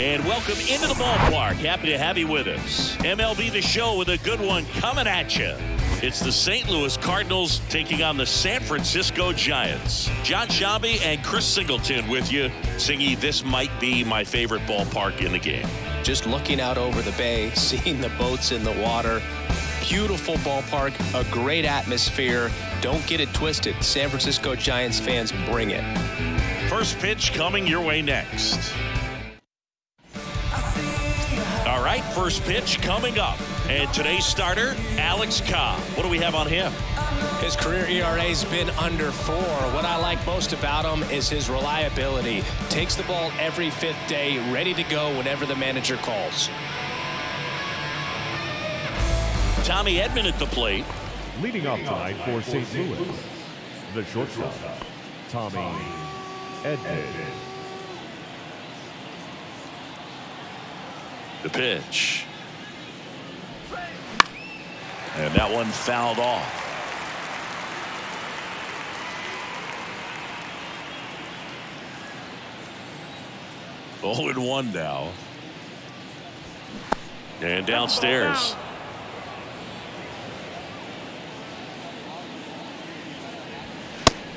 And welcome into the ballpark. Happy to have you with us. MLB The Show with a good one coming at you. It's the St. Louis Cardinals taking on the San Francisco Giants. John Shambi and Chris Singleton with you. Singy, this might be my favorite ballpark in the game. Just looking out over the bay, seeing the boats in the water. Beautiful ballpark, a great atmosphere. Don't get it twisted. San Francisco Giants fans, bring it. First pitch coming your way next. All right, first pitch coming up. And today's starter, Alex Cobb. What do we have on him? His career ERA's been under 4. What I like most about him is his reliability. Takes the ball every 5th day, ready to go whenever the manager calls. Tommy Edman at the plate. Leading off tonight for St. Louis, the shortstop, Tommy Edman. The pitch. And that one fouled off. Oh, and 1 now. And downstairs.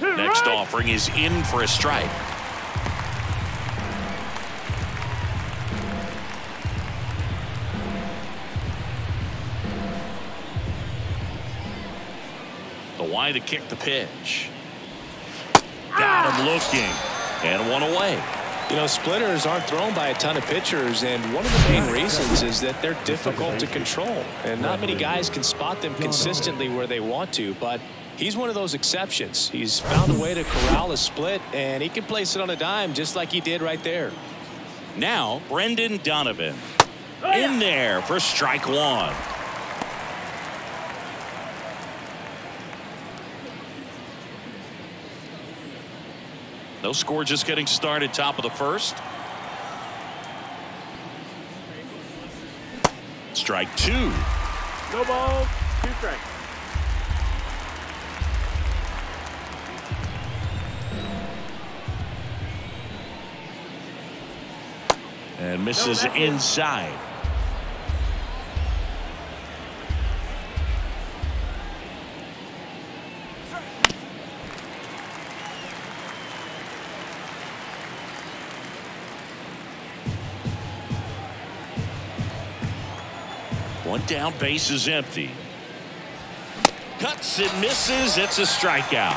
Next offering is in for a strike. The wide to kick the pitch. Got him looking. And 1 away. You know, splitters aren't thrown by a ton of pitchers, and one of the main reasons is that they're difficult to control. And not many guys can spot them consistently where they want to, but he's one of those exceptions. He's found a way to corral a split, and he can place it on a dime just like he did right there. Now, Brendan Donovan in there for strike 1. No score, just getting started, top of the first. Strike 2. No balls, 2 strikes. And misses inside. One down, base is empty. Cuts and misses. It's a strikeout.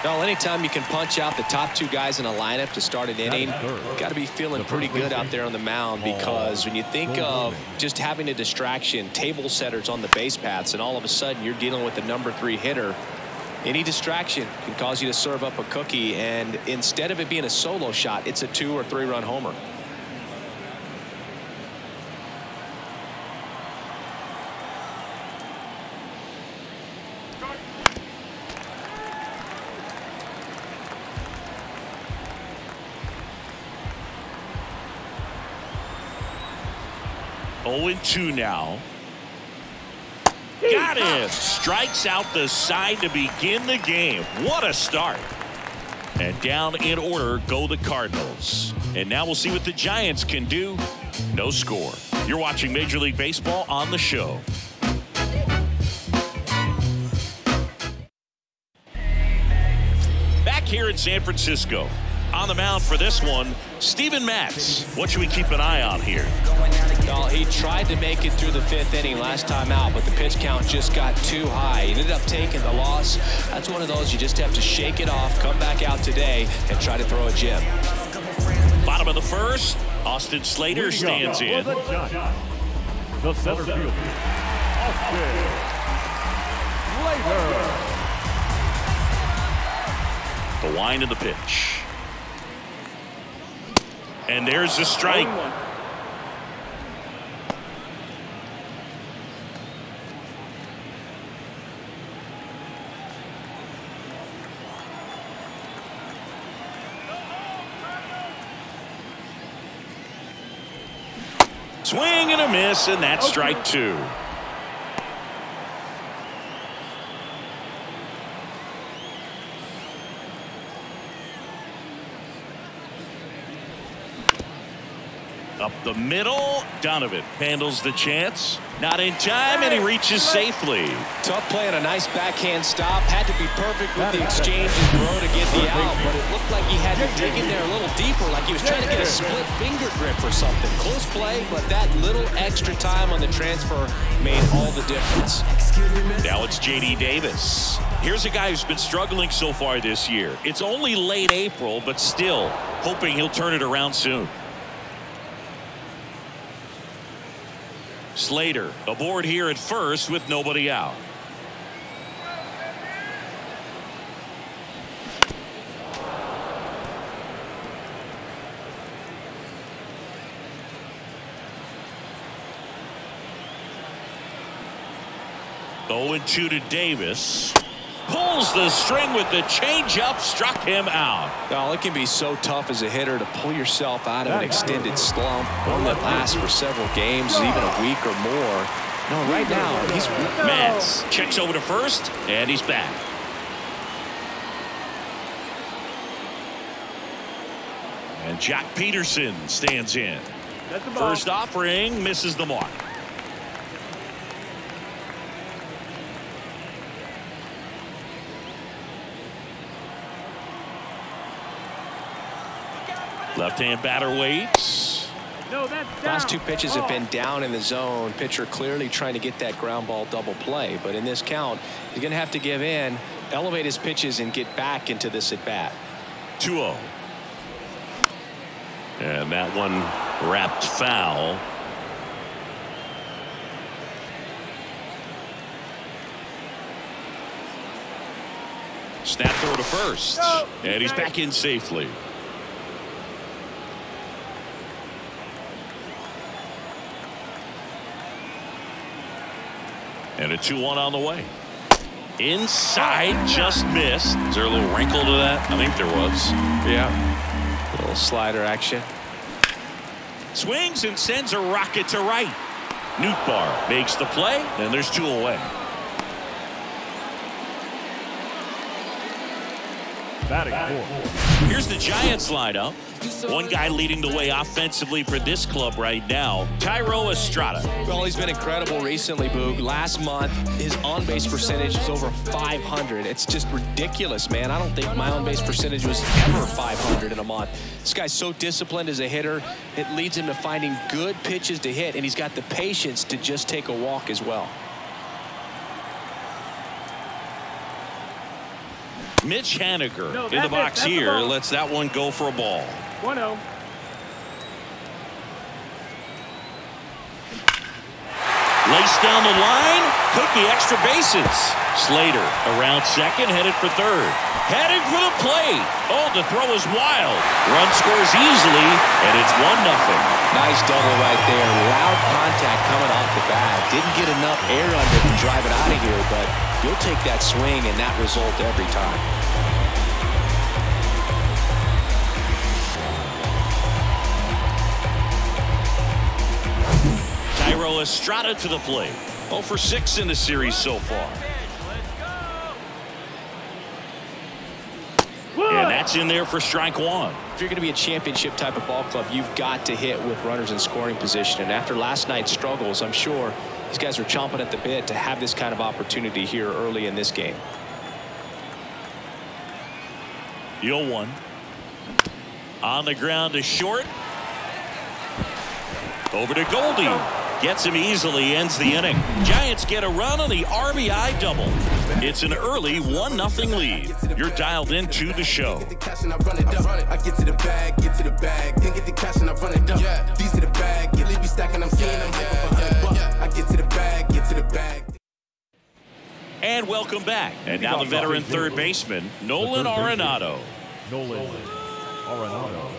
Well, anytime you can punch out the top 2 guys in a lineup to start an inning, got to be feeling pretty good out there on the mound, because when you think of just having a distraction, table setters on the base paths, and all of a sudden you're dealing with the number 3 hitter, any distraction can cause you to serve up a cookie, and instead of it being a solo shot, it's a 2- or 3-run homer. Oh, and 2 now. Got it. Strikes out the side to begin the game. What a start. And down in order go the Cardinals. And now we'll see what the Giants can do. No score. You're watching Major League Baseball on the show. Back here in San Francisco. On the mound for this one, Steven Matz. What should we keep an eye on here? Well, he tried to make it through the 5th inning last time out, but the pitch count just got too high. He ended up taking the loss. That's one of those you just have to shake it off, come back out today, and try to throw a gem. Bottom of the first, Austin Slater stands in. The center fielder, Austin Slater. The wind of the pitch. And there's the strike. Swing and a miss, and that's strike 2. Up the middle, Donovan handles the chance. Not in time, and he reaches safely. Tough play and a nice backhand stop. Had to be perfect with the exchange and throw to get the out, but it looked like he had to dig in there a little deeper, like he was trying to get a split finger grip or something. Close play, but that little extra time on the transfer made all the difference. Now it's J.D. Davis. Here's a guy who's been struggling so far this year. It's only late April, but still hoping he'll turn it around soon. Slater aboard here at first with nobody out. Oh, 0-2 to Davis. Pulls the string with the changeup, struck him out. Well, it can be so tough as a hitter to pull yourself out of an extended slump, one that lasts for several games, even a week or more. No, right now, he's... Matz checks over to first, and he's back. And Jack Peterson stands in. First offering misses the mark. Left-hand batter waits. Last two pitches have been down in the zone. Pitcher clearly trying to get that ground ball double play. But in this count, he's going to have to give in, elevate his pitches, and get back into this at-bat. 2-0. And that one wrapped foul. Snap throw to first. And he's back in safely. And a 2-1 on the way. Inside, just missed. Is there a little wrinkle to that? I think there was. Yeah. A little slider action. Swings and sends a rocket to right. Nootbaar makes the play, and there's 2 away. Batting fourth. Here's the Giants lineup. One guy leading the way offensively for this club right now, Thairo Estrada. Well, he's been incredible recently, Boog. Last month, his on-base percentage was over 500. It's just ridiculous, man. I don't think my on-base percentage was ever 500 in a month. This guy's so disciplined as a hitter. It leads him to finding good pitches to hit, and he's got the patience to just take a walk as well. Mitch Haniger in the box here lets that one go for a ball. 1-0. Laced down the line, cookie extra bases. Slater around second, headed for third. Headed for the plate. Oh, the throw is wild. Run scores easily, and it's 1-0. Nice double right there. Loud contact coming off the bat. Didn't get enough air under it to drive it out of here, but you'll take that swing and that result every time. Thairo Estrada to the plate. 0 for 6 in the series so far. And that's in there for strike 1. If you're going to be a championship type of ball club, you've got to hit with runners in scoring position. And after last night's struggles, I'm sure these guys are chomping at the bit to have this kind of opportunity here early in this game. 0-1. On the ground to short. Over to Goldie. Gets him easily, ends the inning. Giants get a run on the RBI double. It's an early 1-0 lead. You're dialed into the show. I get to the bag, then get the cash and I run it up. These are the bag, you leave me stacking, I'm seeing them hyper for $100. I get to the bag, And welcome back. And now the veteran third baseman, Nolan Arenado. Nolan Arenado.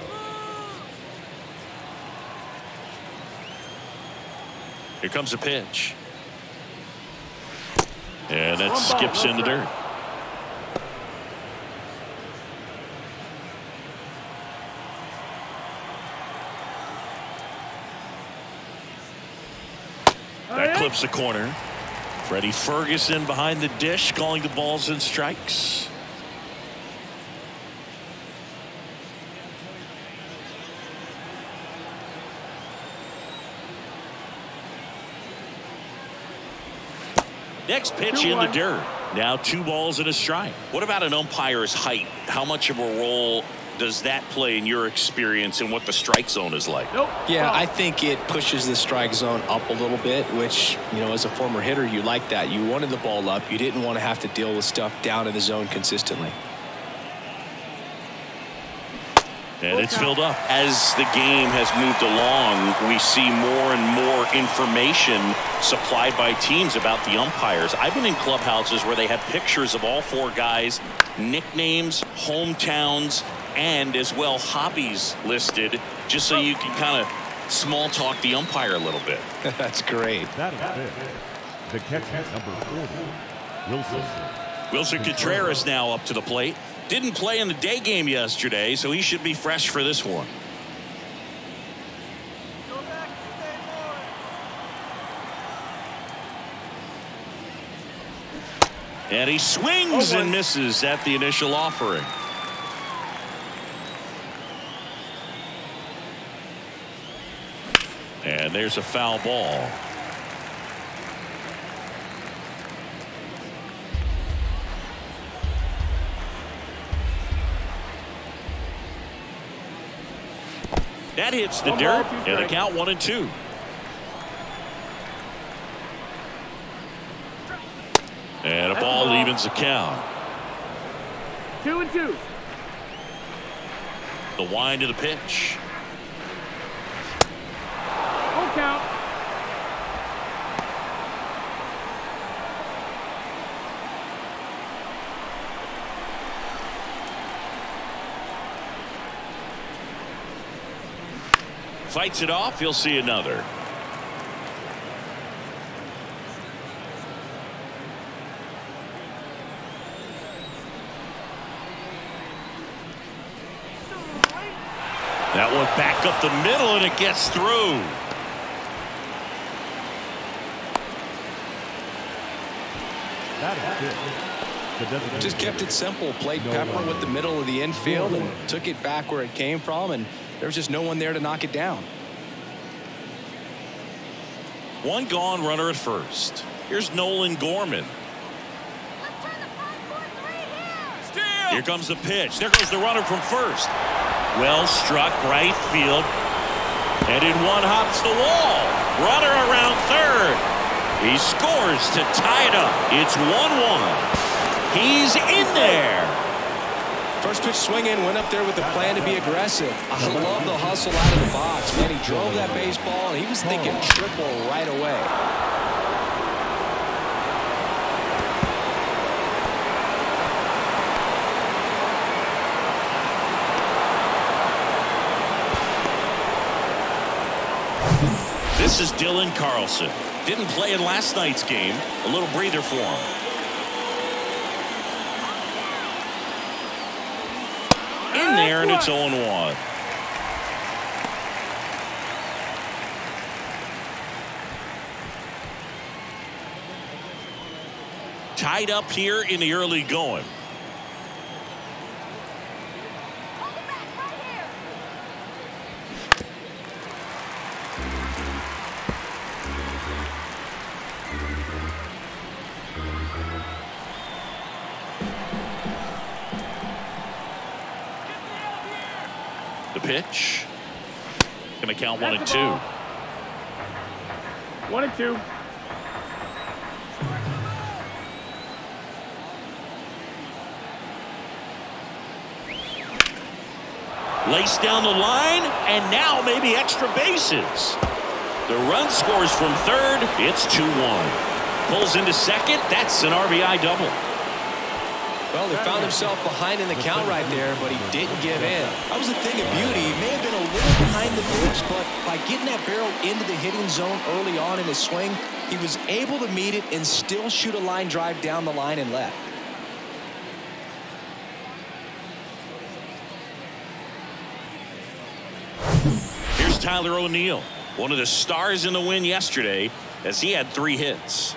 Here comes a pitch. And that skips in the dirt. That clips the corner. Freddie Ferguson behind the dish, calling the balls and strikes. Next pitch in the dirt. Now 2 balls and a strike. What about an umpire's height? How much of a role does that play in your experience and what the strike zone is like? Yeah, I think it pushes the strike zone up a little bit, which, you know, as a former hitter, you like that. You wanted the ball up. You didn't want to have to deal with stuff down in the zone consistently. And it's filled up. As the game has moved along, we see more and more information supplied by teams about the umpires. I've been in clubhouses where they have pictures of all 4 guys, nicknames, hometowns, and as well hobbies listed, just so you can kind of small talk the umpire a little bit. That's great. That is it. The catcher, number 40, Wilson. Wilson Contreras now up to the plate. Didn't play in the day game yesterday, so he should be fresh for this one. And he swings and misses at the initial offering. And there's a foul ball. That hits the dirt, and the count 1-2. And a ball evens the count. 2-2. The wind of the pitch. Full count. Fights it off. He'll see another. That one back up the middle, and it gets through. That is it. Just kept it simple. Played pepper with the middle of the infield and took it back where it came from, and there was just no one there to knock it down. 1 gone, runner at first. Here's Nolan Gorman. Here comes the pitch. There goes the runner from first. Well struck, right field. And in one hops the wall. Runner around third. He scores to tie it up. It's 1-1. He's in there. First pitch swinging, went up there with the plan to be aggressive. I love the hustle out of the box, man. He drove that baseball, and he was thinking triple right away. This is Dylan Carlson. Didn't play in last night's game. A little breather for him. In there, and it's 0-1. Tied up here in the early going. The pitch. Gonna count 1-2. 1-2. Laced down the line, and now maybe extra bases. The run scores from third. It's 2-1. Pulls into second. That's an RBI double. Well, he found himself behind in the count right there, but he didn't give in. That was a thing of beauty. He may have been a little behind the pitch, but by getting that barrel into the hitting zone early on in his swing, he was able to meet it and still shoot a line drive down the line and left. Here's Tyler O'Neill, one of the stars in the win yesterday, as he had 3 hits.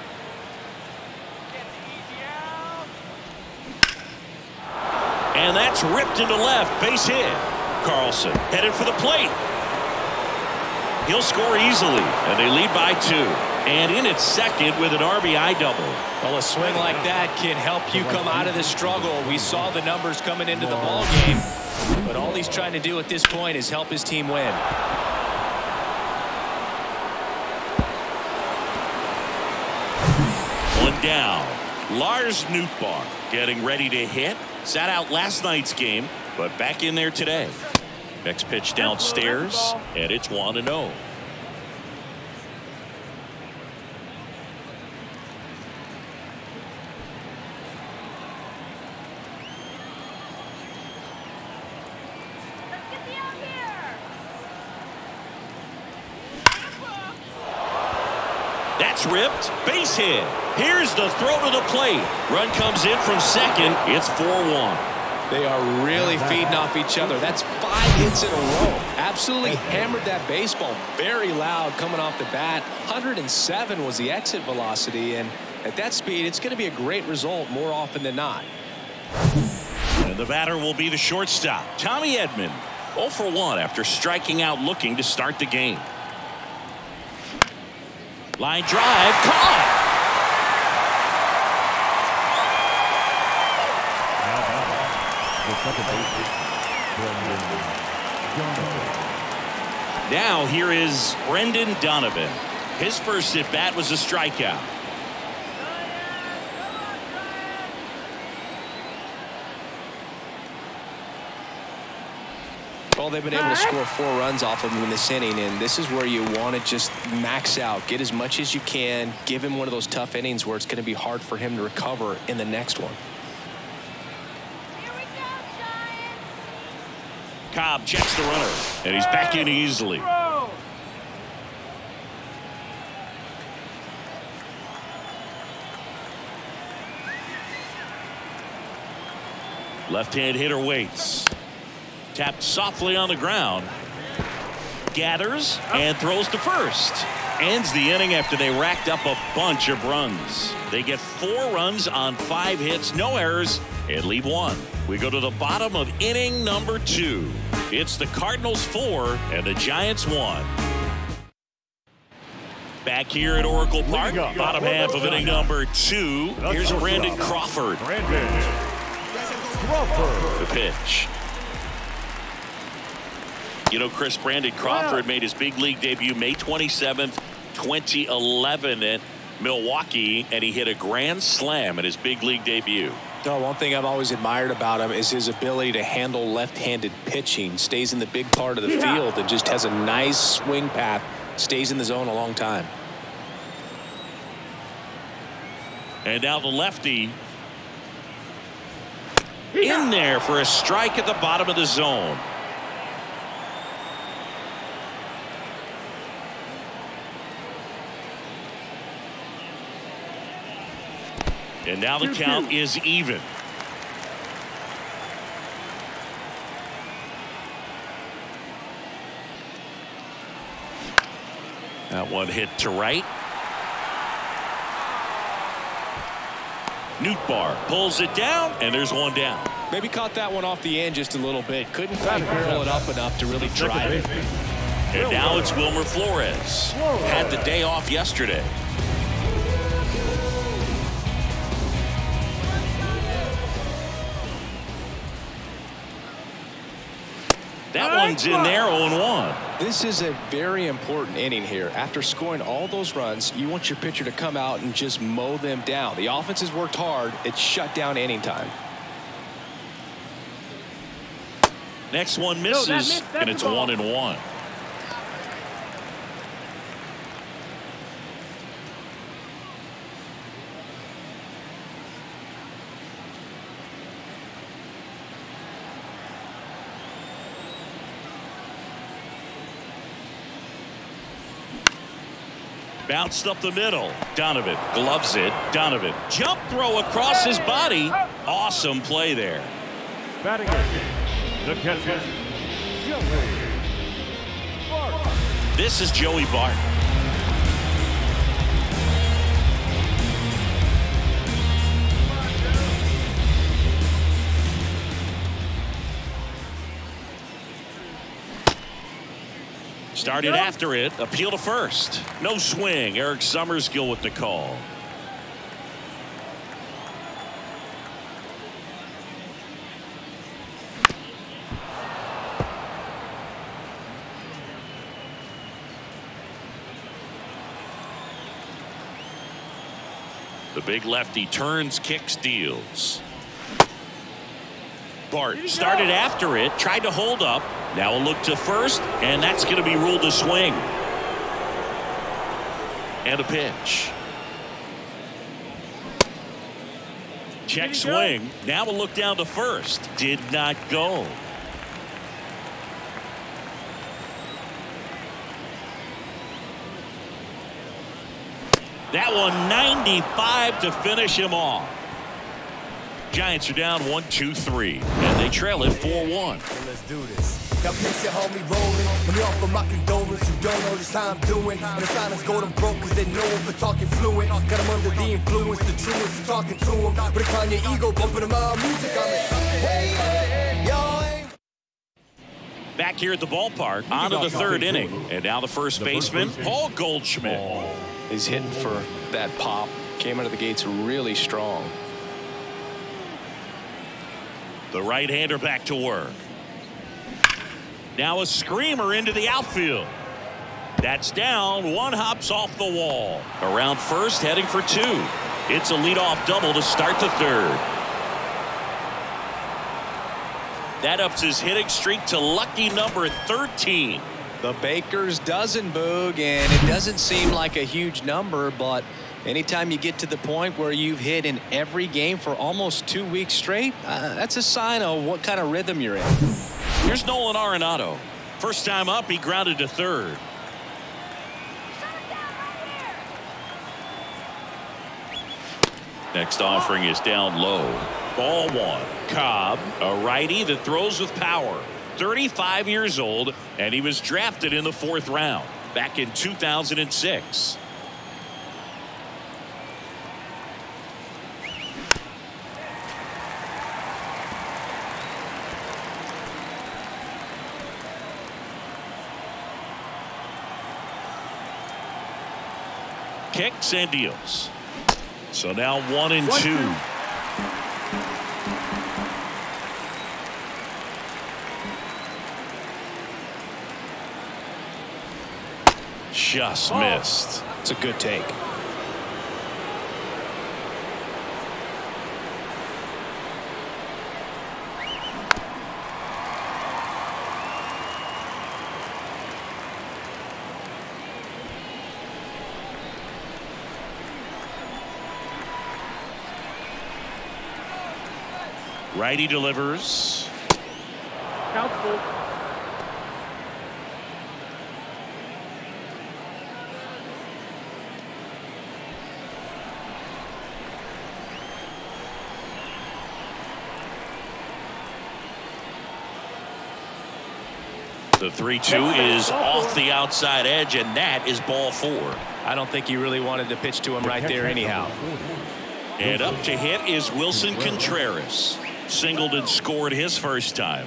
And that's ripped into left. Base hit. Carlson headed for the plate. He'll score easily, and they lead by 2. And in at second with an RBI double. Well, a swing like that can help you come out of the struggle. We saw the numbers coming into the ball game, but all he's trying to do at this point is help his team win. One down. Lars Nootbaar getting ready to hit. Sat out last night's game, but back in there today. Next pitch downstairs, and it's 1-0. That's ripped. Base hit. Here's the throw to the plate. Run comes in from second. It's 4-1. They are really feeding off each other. That's 5 hits in a row. Absolutely hammered that baseball. Very loud coming off the bat. 107 was the exit velocity, and at that speed, it's going to be a great result more often than not. And the batter will be the shortstop, Tommy Edman. 0 for 1 after striking out looking to start the game. Line drive, caught. Now here is Brendan Donovan. His first at bat was a strikeout. Well, they've been able to score 4 runs off of him in this inning, and this is where you want to just max out, get as much as you can, give him one of those tough innings where it's going to be hard for him to recover in the next one. Cobb checks the runner, and he's back in easily. Left-hand hitter waits. Tapped softly on the ground. Gathers and throws to first. Ends the inning after they racked up a bunch of runs. They get 4 runs on 5 hits, no errors, and leave 1. We go to the bottom of inning number 2. It's the Cardinals 4 and the Giants 1. Back here at Oracle Park, bottom half of inning number 2. Here's Brandon Crawford. The pitch. You know, Chris, Brandon Crawford made his big league debut May 27th, 2011 at Milwaukee, and he hit a grand slam in his big league debut. Oh, one thing I've always admired about him is his ability to handle left-handed pitching. Stays in the big part of the field and just has a nice swing path. Stays in the zone a long time. And now the lefty in there for a strike at the bottom of the zone. And now the count is even. That one hit to right. Nootbaar pulls it down, and there's 1 down. Maybe caught that one off the end just a little bit. Couldn't quite barrel it up enough to really drive it. And now it's Wilmer Flores. Had the day off yesterday. That one's in there, 0-1. This is a very important inning here. After scoring all those runs, you want your pitcher to come out and just mow them down. The offense has worked hard. It's shut down inning time. Next one misses, and it's 1-1. Bounced up the middle. Donovan gloves it. Donovan jump throw across his body. Awesome play there. Batting it, the catcher, Joey Bart. This is Joey Bart. Started after it. Appeal to first. No swing. Eric Summerskill with the call. The big lefty turns, kicks, deals. Bart started after it, tried to hold up. Now a look to first, and that's going to be ruled a swing. And a pitch. Check swing. Now a look down to first. Did not go. That one 95 to finish him off. Giants are down 1-2-3, and they trail it 4-1. Let's do this. Got picture homie rolling. Let me offer my condolence. You don't know just how I'm doing. And the silence go them broke because they know him for talking fluent. Got him under the influence, the truest of talking to him. But it on your ego, bumping him out music. Back here at the ballpark, on to the third inning. And now the first baseman, Paul Goldschmidt. He's hitting for that pop. Came out of the gates really strong. The right-hander back to work. Now a screamer into the outfield. That's down. One hops off the wall. Around first, heading for two. It's a leadoff double to start the third. That ups his hitting streak to lucky number 13. The Baker's dozen, Boog, and it doesn't seem like a huge number, but anytime you get to the point where you've hit in every game for almost 2 weeks straight, that's a sign of what kind of rhythm you're in. Here's Nolan Arenado. First time up, he grounded to third. Next offering is down low. Ball one. Cobb, a righty that throws with power. 35 years old, and he was drafted in the 4th round back in 2006. Kicks and deals. So now 1-2. Just missed. It's a good take. Righty delivers. Count's full. The 3-2 is off the outside edge, and that is ball 4. I don't think he really wanted to pitch to him right there anyhow. And up to hit is Wilson Contreras. Singled and scored his first time.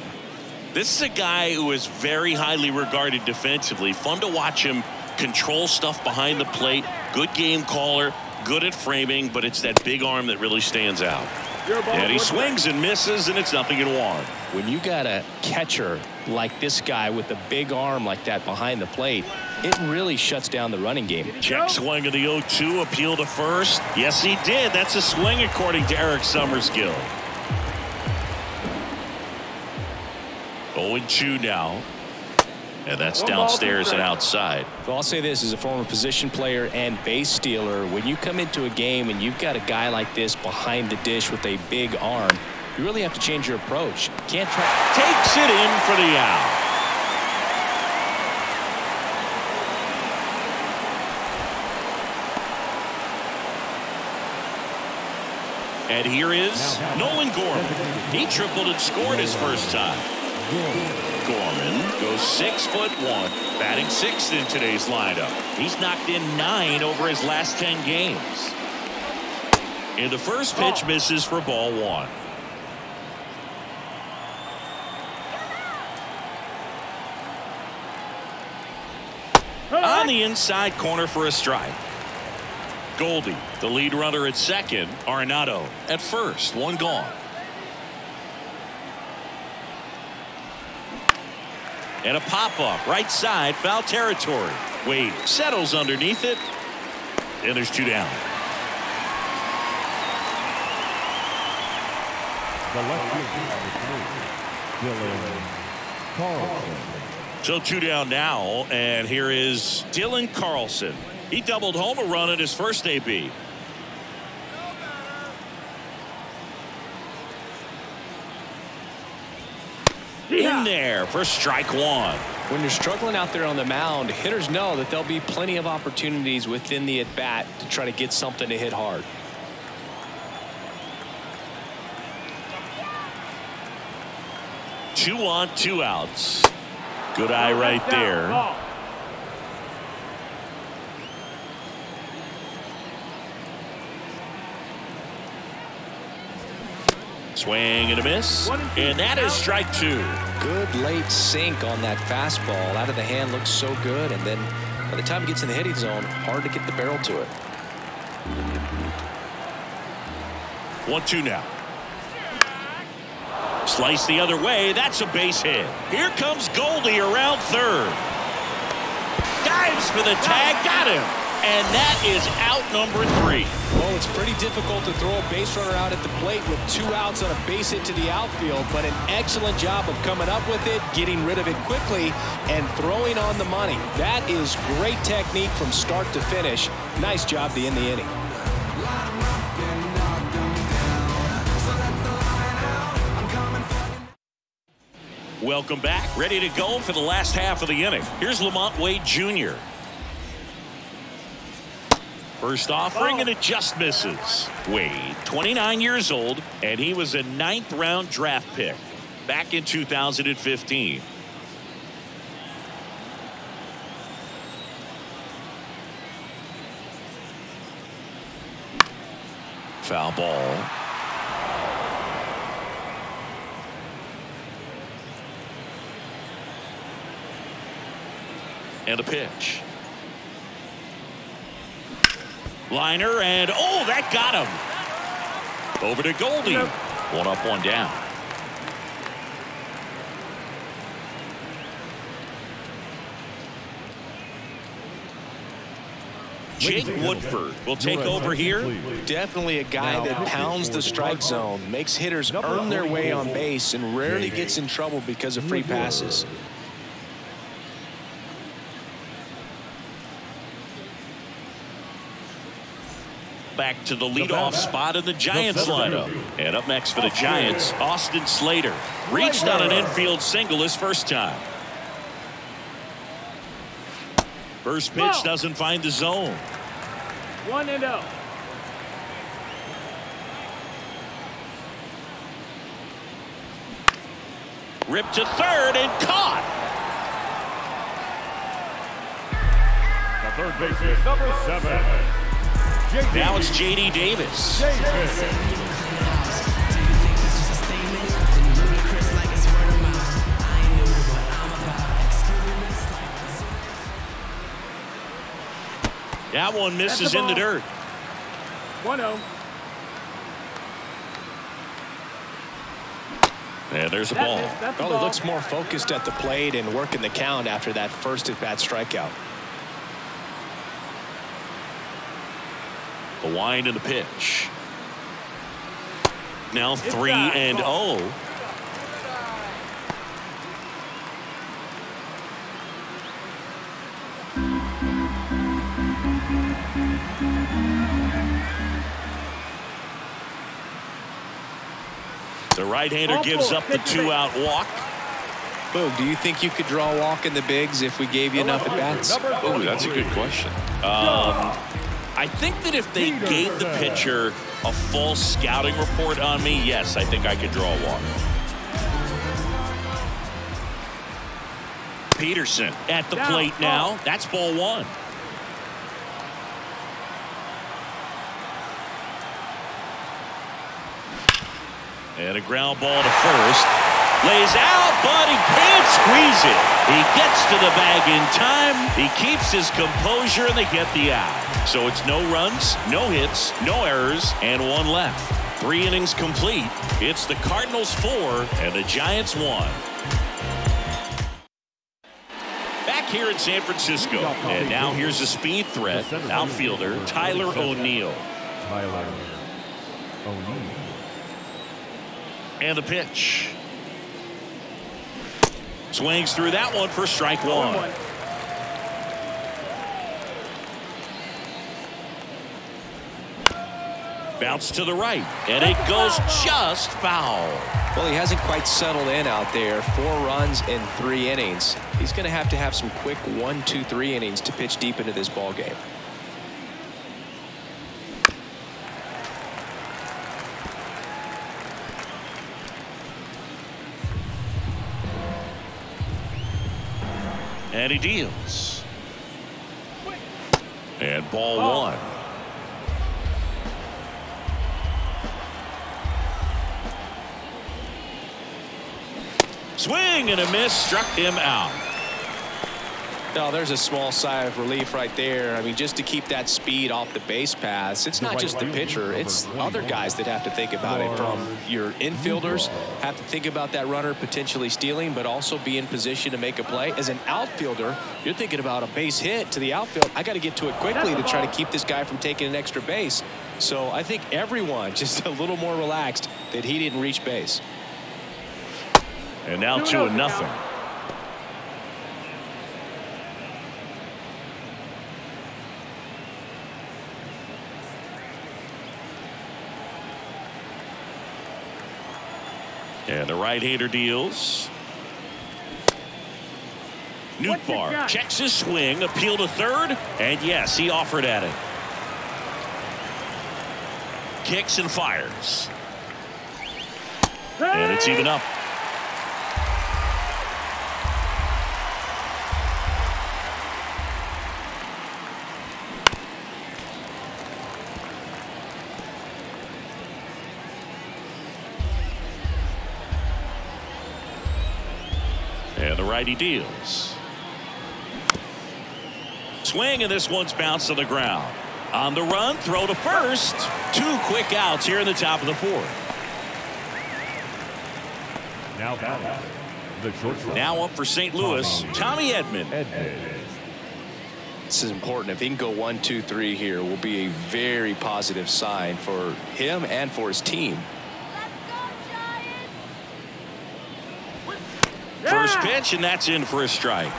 This is a guy who is very highly regarded defensively. Fun to watch him control stuff behind the plate. Good game caller, good at framing, but it's that big arm that really stands out. And he swings and misses, and it's 0-1. When you got a catcher like this guy with a big arm like that behind the plate, it really shuts down the running game. Check swing of the 0-2, appeal to first. Yes, he did. That's a swing according to Eric Summerskill. 0-2 now. And that's downstairs and outside. Well, I'll say this as a former position player and base stealer. When you come into a game and you've got a guy like this behind the dish with a big arm, you really have to change your approach. Can't try. Takes it in for the out. And here is Nolan Gorman. He tripled and scored his first time. Gorman goes 6'1", batting 6th in today's lineup. He's knocked in 9 over his last 10 games. And the first pitch misses for ball 1. on the inside corner for a strike. Goldie, the lead runner at second. Arenado at first. One gone. And a pop-up right side, foul territory. Wade settles underneath it. And there's 2 down. The left fielder, Dylan Carlson. So 2 down now, and here is Dylan Carlson. He doubled home a run in his first AB. In there for strike 1. When you're struggling out there on the mound, hitters know that there'll be plenty of opportunities within the at-bat to try to get something to hit hard. Two on, 2 outs. Good eye right there. Swing and a miss, and that is strike 2. Good late sink on that fastball. Out of the hand, looks so good, and then by the time it gets in the hitting zone, hard to get the barrel to it. 1-2 now. Slice the other way. That's a base hit. Here comes Goldie around third. Dives for the tag. Got him. And that is out number 3. Well, it's pretty difficult to throw a base runner out at the plate with 2 outs on a base hit to the outfield, but an excellent job of coming up with it, getting rid of it quickly, and throwing on the money. That is great technique from start to finish. Nice job to end the inning. Welcome back. Ready to go for the last half of the inning. Here's Lamont Wade Jr. First offering, and it just misses. Wade, 29 years old, and he was a 9th round draft pick back in 2015. Foul ball. And a pitch. Liner, and oh, that got him. Over to Goldie. 1 up, 1 down. Jake Woodford will take over here. Definitely a guy that pounds the strike zone, makes hitters earn their way on base, and rarely gets in trouble because of free passes. Back to the leadoff spot in the Giants lineup. And up next for the Giants, Austin Slater. Reached on an infield single his first time. First pitch doesn't find the zone. 1-0. Ripped to third and caught. The third baseman, number 7. Now it's J.D. Davis. That one misses in the dirt. 1-0. And there's a ball. Well, he looks more focused at the plate and working the count after that first at-bat strikeout. The wind and the pitch. Now 3-0. The right-hander gives up the 2-out walk. Boog, do you think you could draw a walk in the bigs if we gave you enough at-bats? Oh, that's a good question. I think that if they gave the pitcher a full scouting report on me, yes, I think I could draw a walk. Peterson at the plate now. That's ball 1. And a ground ball to first. Lays out, but he can't squeeze it. He gets to the bag in time. He keeps his composure, and they get the out. So it's no runs, no hits, no errors, and one left. 3 innings complete. It's the Cardinals 4 and the Giants 1. Back here in San Francisco, and now here's a speed threat, outfielder Tyler O'Neill. And the pitch. Swings through that one for strike 1. Bounce to the right, and it goes just foul. Well, he hasn't quite settled in out there. 4 runs in 3 innings. He's going to have some quick 1, 2, 3 innings to pitch deep into this ball game. And he deals. And ball 1. Swing and a miss, struck him out. Now, there's a small sigh of relief right there. I mean, just to keep that speed off the base paths, it's not just the pitcher, it's other guys that have to think about it. From your infielders have to think about that runner potentially stealing, but also be in position to make a play. As an outfielder, you're thinking about a base hit to the outfield. I got to get to it quickly to try to keep this guy from taking an extra base. So I think everyone just a little more relaxed that he didn't reach base. And now 2-0. And the right-hander deals. Nootbaar checks his swing, appeal to third, and yes, he offered at it. Kicks and fires. And it's even up. And the righty deals. Swing, and this one's bounced to the ground. On the run, throw to first. 2 quick outs here in the top of the 4th. Now batting, the shortstop. Now up for St. Louis, Tommy Edman. This is important. If he can go 1, 2, 3 here, will be a very positive sign for him and for his team. First pitch, and that's in for a strike.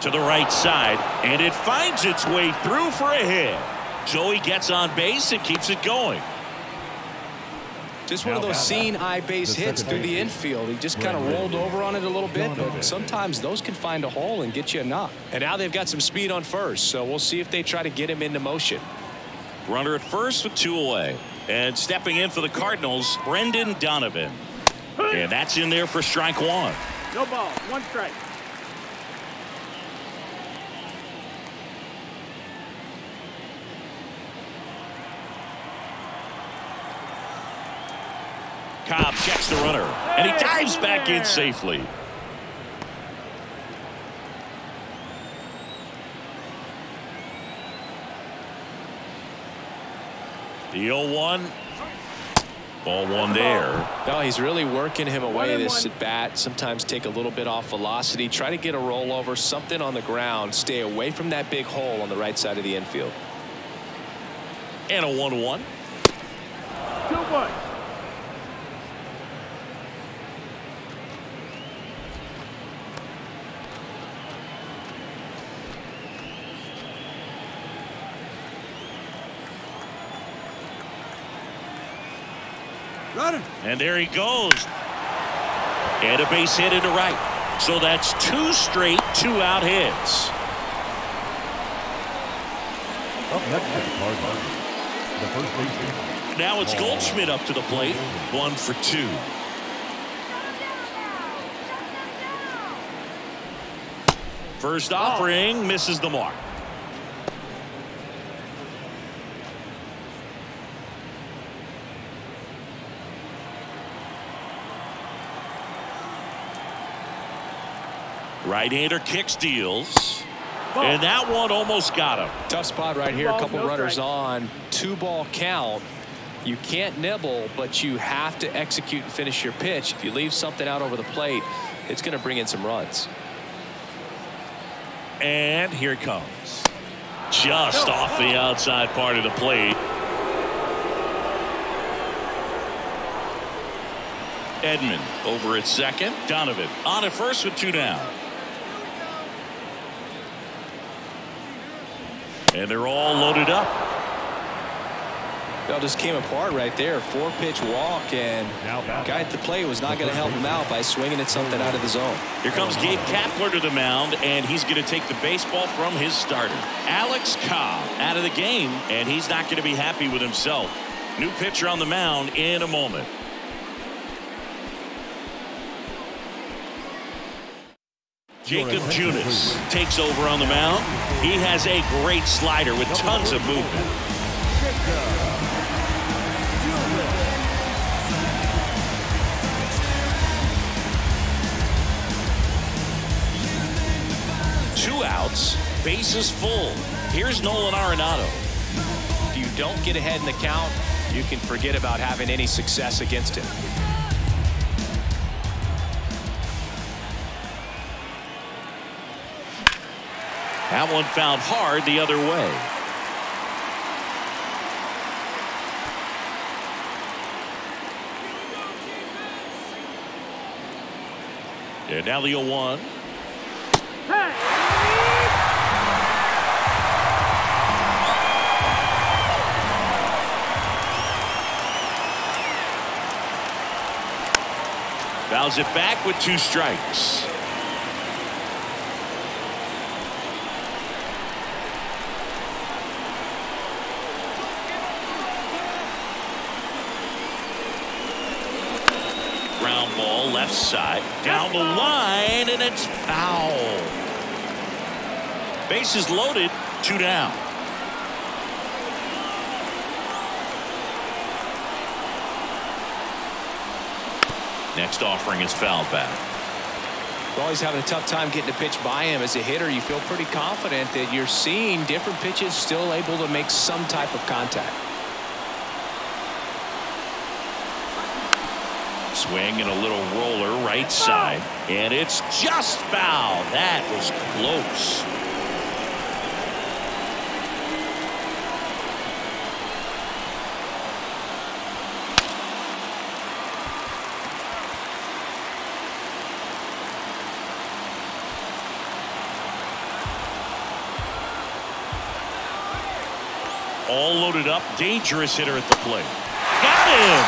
To the right side, and it finds its way through for a hit. So he gets on base and keeps it going. Just one of those seeing eye base hits through the infield. He just kind of rolled over on it a little bit, but sometimes those can find a hole and get you a knock. And now they've got some speed on first, so we'll see if they try to get him into motion. Runner at first with 2 away. And stepping in for the Cardinals, Brendan Donovan. And that's in there for strike 1. No ball, 1 strike. Cobb checks the runner, and he dives back in safely. The 0-1. Ball 1 there. No, he's really working him away this at bat. Sometimes take a little bit off velocity. Try to get a rollover, something on the ground. Stay away from that big hole on the right side of the infield. And a 1-1. 2-1. And there he goes. And a base hit into right. So that's 2 straight 2-out hits. Up next is the Cardinals. The first baseman. Now it's Goldschmidt up to the plate. 1 for 2. First offering misses the mark. Right-hander kick steals. And that one almost got him. Tough spot right here. A couple runners on. 2-ball count. You can't nibble, but you have to execute and finish your pitch. If you leave something out over the plate, it's going to bring in some runs. And here it comes. Just off the outside part of the plate. Edman over at second. Donovan on at first with 2 down. And they're all loaded up. It all just came apart right there. 4-pitch walk, and guy at the plate was not going to help him out by swinging at something out of the zone. Here comes Gabe Kapler to the mound, and he's going to take the baseball from his starter. Alex Cobb out of the game, and he's not going to be happy with himself. New pitcher on the mound in a moment. Jacob Junis takes over on the mound. He has a great slider with tons of movement. Two outs, bases full. Here's Nolan Arenado. If you don't get ahead in the count, you can forget about having any success against him. That one fouled hard the other way. And now the 0-1. Fouls it back with 2 strikes. Ground ball left side down the line, and it's foul. Bases loaded, 2 down. Next offering is fouled back. Well, he's having a tough time getting a pitch by him. As a hitter, you feel pretty confident that you're seeing different pitches still able to make some type of contact. Swing and a little roller right side, and it's just foul. That was close. All loaded up, dangerous hitter at the plate. Got him!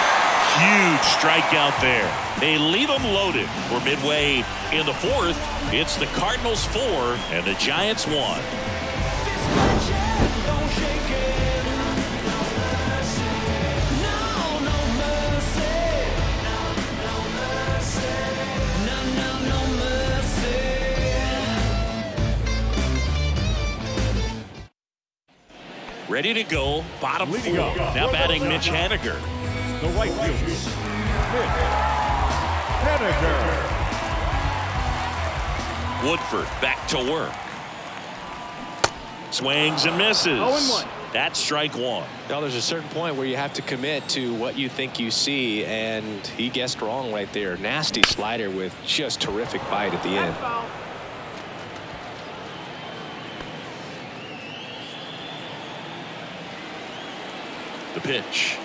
Huge strikeout there. They leave him loaded. We're midway in the 4th. It's the Cardinals 4 and the Giants 1. Ready to go, bottom 4. Now batting Mitch Haniger. The right fielder, Mitch Haniger. Woodford back to work. Swings and misses. 0-1. That's strike 1. Now there's a certain point where you have to commit to what you think you see, and he guessed wrong right there. Nasty slider with just terrific bite at the end. The pitch.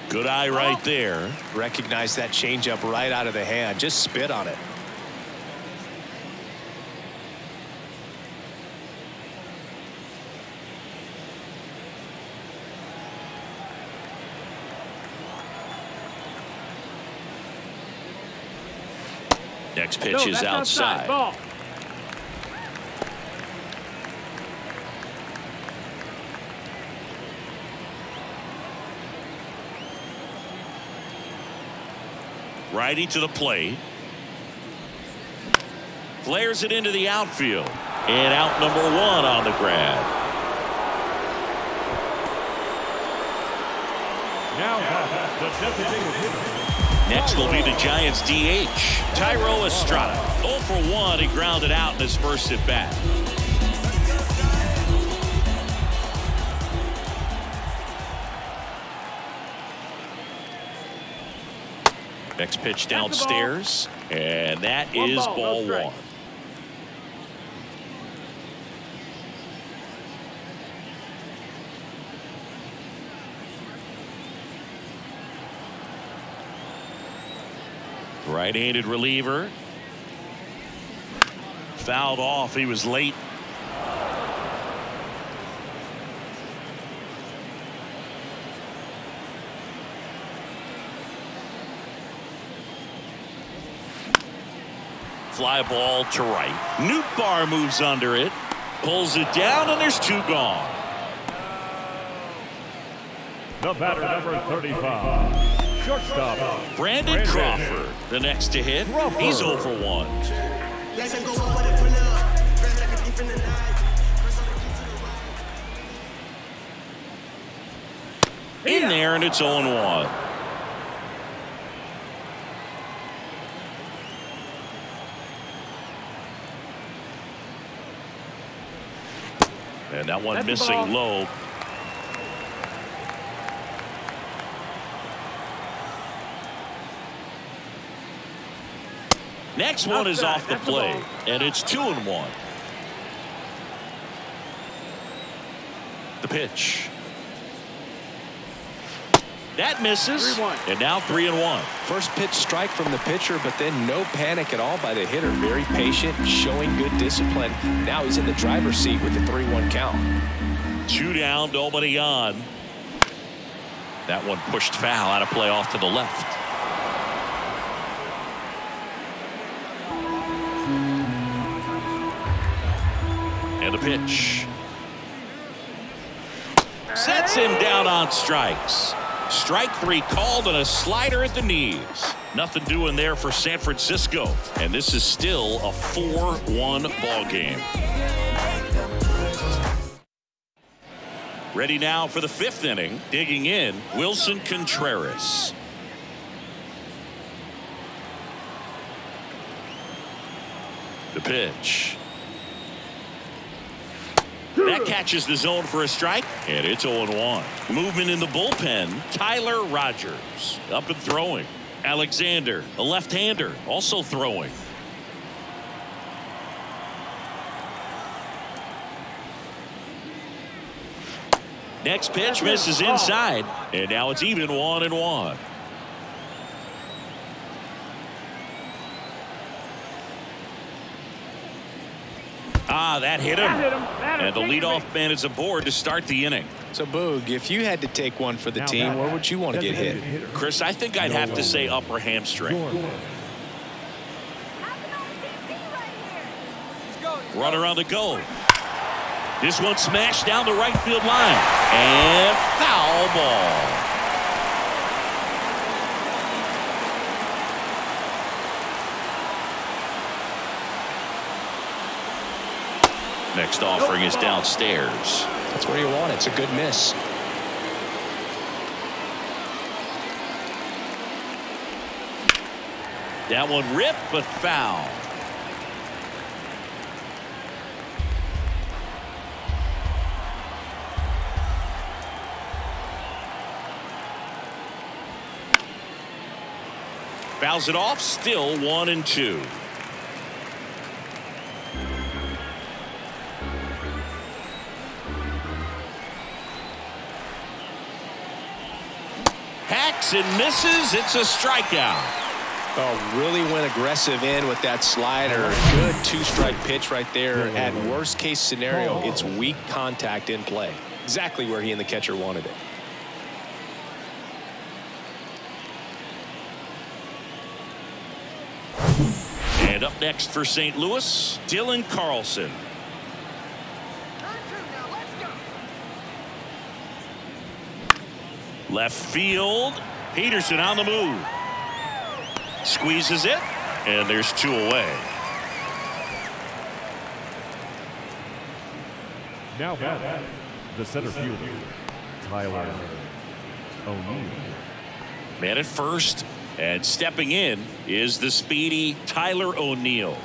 Good eye right there. Recognize that changeup right out of the hand. Just spit on it. Next pitch is outside. Ball. Righty to the plate. Flares it into the outfield. And out number 1 on the grab. Now the designated hitter. Next will be the Giants DH, Tyro Estrada. 0 for 1, he grounded out in his first at bat. Next pitch downstairs, and that is ball 1. Right-handed reliever. Fouled off. He was late. Fly ball to right. Nootbaar moves under it. Pulls it down, and there's 2 gone. The batter, number 35. Shortstop. Brandon Crawford, the next to hit. He's 0 for 1. In there, and it's 0-1. And that one missing low. Next one is off the plate, and it's 2-1. The pitch. That misses, and now 3-1. First pitch strike from the pitcher, but then no panic at all by the hitter. Very patient, showing good discipline. Now he's in the driver's seat with the 3-1 count. 2 down, nobody on. That one pushed foul, out of play off to the left. And the pitch. Sets him down on strikes. Strike 3 called, and a slider at the knees. Nothing doing there for San Francisco, and this is still a 4-1 ball game. Ready now for the 5th inning. Digging in, Wilson Contreras. The pitch. That catches the zone for a strike, and it's 0-1. Movement in the bullpen. Tyler Rogers up and throwing. Alexander, a left-hander, also throwing. Next pitch misses inside, and now it's even 1-1. That hit him. And the leadoff man is aboard to start the inning. So, Boog, if you had to take one for the team, where would you want to get hit? Chris, I think I'd have to say upper hamstring. Runner on the go. This one smashed down the right field line. And foul ball. Next offering is downstairs. That's where you want it. It's a good miss. That one ripped, but foul. Fouls it off, still 1-2. Hacks and misses. It's a strikeout. Oh, really went aggressive in with that slider. Good 2-strike pitch right there. At worst case scenario, it's weak contact in play. Exactly where he and the catcher wanted it. And up next for St. Louis, Dylan Carlson. Left field. Peterson on the move. Squeezes it, and there's 2 away. Now batting, the center fielder, Tyler O'Neill. Man at first, and stepping in is the speedy Tyler O'Neill.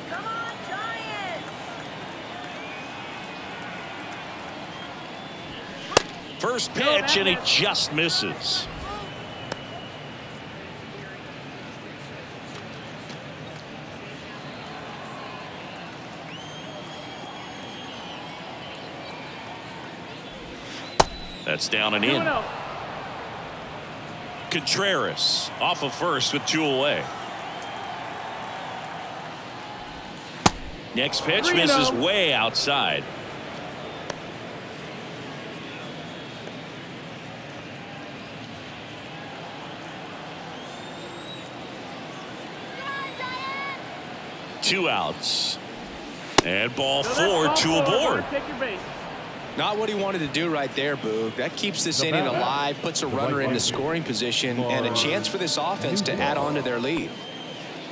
Come on, Giants! First pitch, and he just misses. That's down and in. Contreras off of first with 2 away. Next pitch misses way outside. Two outs. And ball 4, 2 aboard. Take your base. Not what he wanted to do right there, Boog. That keeps this inning alive, puts a runner into scoring position, and a chance for this offense to add on to their lead.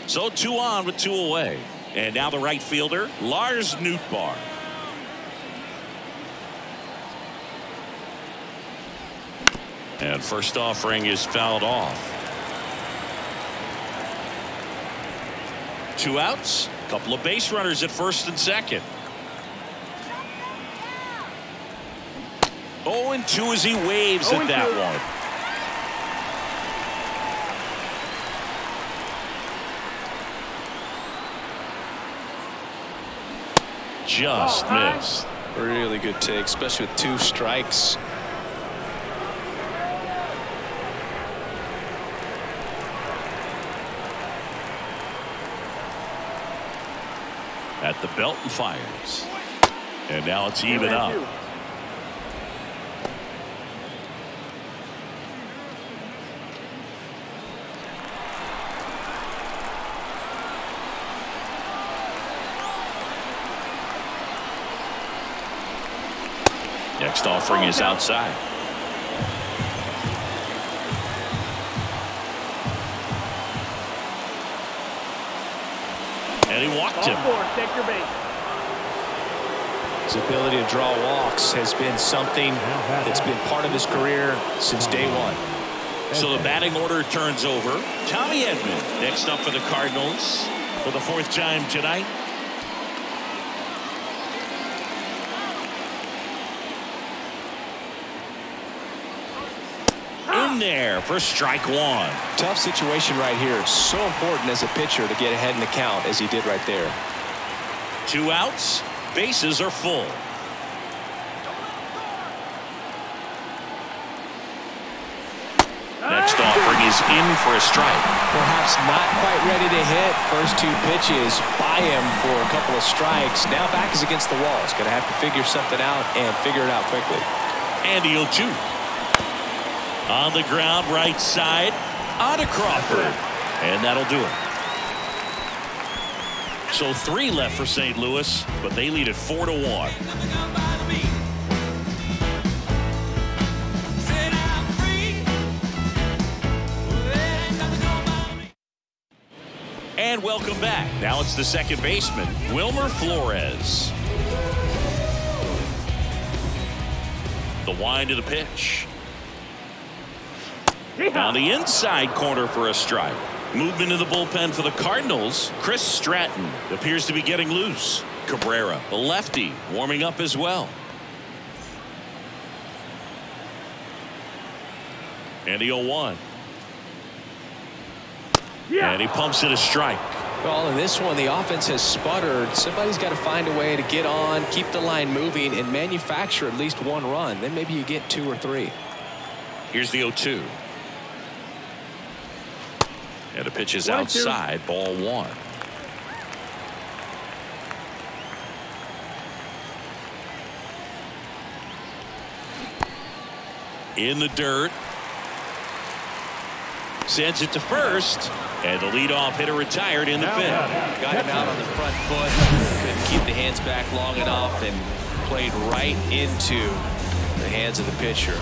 So 2 on with 2 away. And now the right fielder, Lars Nootbaar. And first offering is fouled off. 2 outs, couple of base runners at first and second. 0-2 as he waves at that one. Just missed. Really good take, especially with 2 strikes. At the belt and fires. And now it's even up. Next offering is outside. And he walked him. Take your base. His ability to draw walks has been something that's been part of his career since day one. So the batting order turns over. Tommy Edman next up for the Cardinals for the 4th time tonight. In there for strike 1. Tough situation right here. So important as a pitcher to get ahead in the count as he did right there. 2 outs. Bases are full. Next offering is in for a strike. Perhaps not quite ready to hit. First 2 pitches by him for a couple of strikes. Now back is against the wall. He's going to have to figure something out and figure it out quickly. And the 0-2. On the ground, right side, on to Crawford. And that'll do it. So 3 left for St. Louis, but they lead it 4-1. And welcome back. Now it's the second baseman, Wilmer Flores. The wind of the pitch. On the inside corner for a strike. Movement in the bullpen for the Cardinals. Chris Stratton appears to be getting loose. Cabrera, the lefty, warming up as well. And the 0-1. And he pumps in a strike. Well, in this one, the offense has sputtered. Somebody's got to find a way to get on, keep the line moving, and manufacture at least 1 run. Then maybe you get 2 or 3. Here's the 0-2. And the pitch is outside, ball 1. In the dirt. Sends it to first. And the leadoff hitter retired in the 5th. Got him out on the front foot. Couldn't keep the hands back long enough and played right into the hands of the pitcher.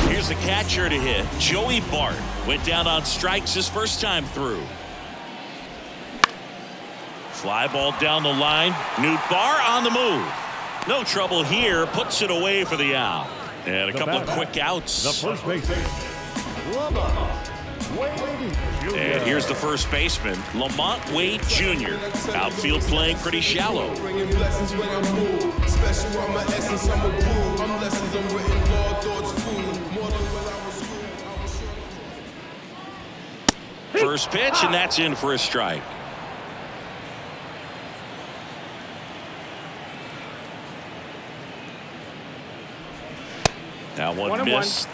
Here's the catcher to hit. Joey Bart went down on strikes his first time through. Fly ball down the line. Nootbaar on the move. No trouble here. Puts it away for the out. And a couple of quick outs. The first baseman, And here's the first baseman, Lamont Wade Jr. Outfield playing pretty shallow. First pitch, and that's in for a strike. That one missed.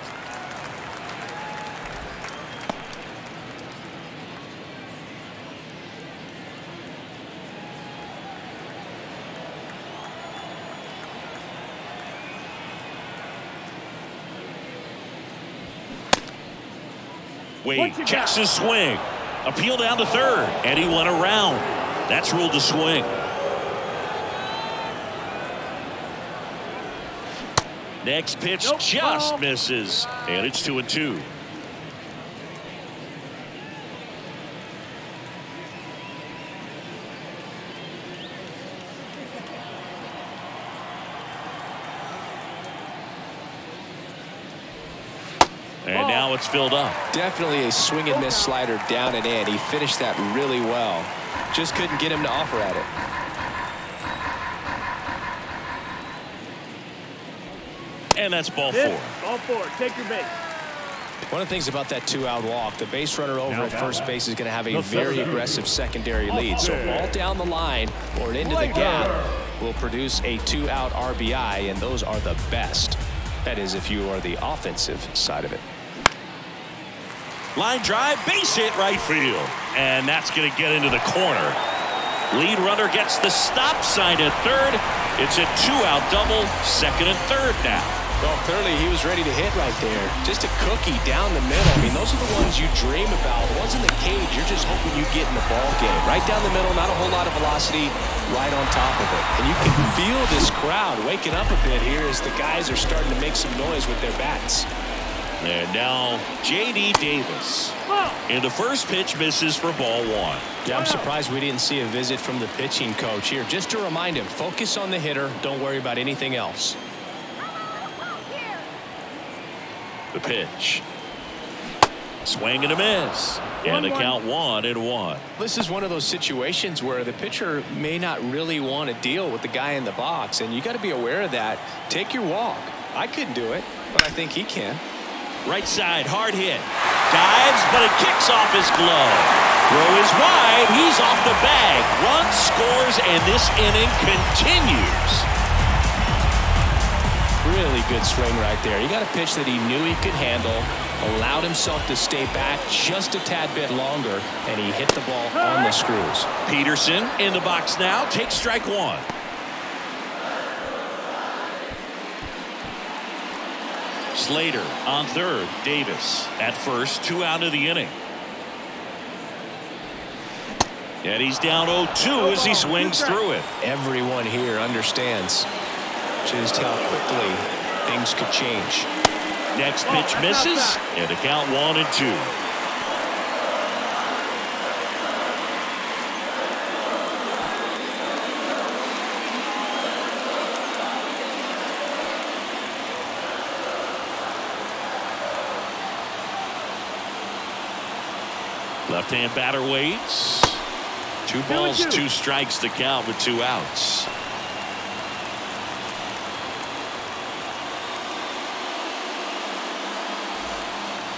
Wade checks his swing. Appeal down to third, and he went around. That's ruled a swing. Next pitch just misses, and it's 2-2. And now it's filled up. Definitely a swing and miss slider down and in. He finished that really well. Just couldn't get him to offer at it. And that's ball four. Ball four. Take your base. One of the things about that 2-out walk, the base runner over at first base is going to have a very aggressive secondary lead. So ball down the line or into the gap will produce a 2-out RBI, and those are the best. That is if you are the offensive side of it. Line drive, base hit right field. And that's going to get into the corner. Lead runner gets the stop sign at third. It's a 2-out double, second and third now. Well, clearly he was ready to hit right there. Just a cookie down the middle. I mean, those are the ones you dream about. The ones in the cage, you're just hoping you get in the ball game. Right down the middle, not a whole lot of velocity, right on top of it. And you can feel this crowd waking up a bit here as the guys are starting to make some noise with their bats. And now J.D. Davis. And the first pitch misses for ball one. Yeah, I'm surprised we didn't see a visit from the pitching coach here. Just to remind him, focus on the hitter. Don't worry about anything else. The pitch. Swing and a miss. And the count 1-1. This is one of those situations where the pitcher may not really want to deal with the guy in the box, and you got to be aware of that. Take your walk. I couldn't do it, but I think he can. Right side, hard hit. Dives, but it kicks off his glove. Throw is wide. He's off the bag. Run scores, and this inning continues. Really good swing right there. He got a pitch that he knew he could handle, allowed himself to stay back just a tad bit longer, and he hit the ball on the screws. Peterson in the box now. Takes strike one. Slater on third. Davis at first. 2 out of the inning. And he's down 0-2 as he swings through it. Everyone here understands just how quickly things could change. Next pitch misses, and the count 1-2. Left-hand batter waits. 2 balls, 2 strikes to count with 2 outs.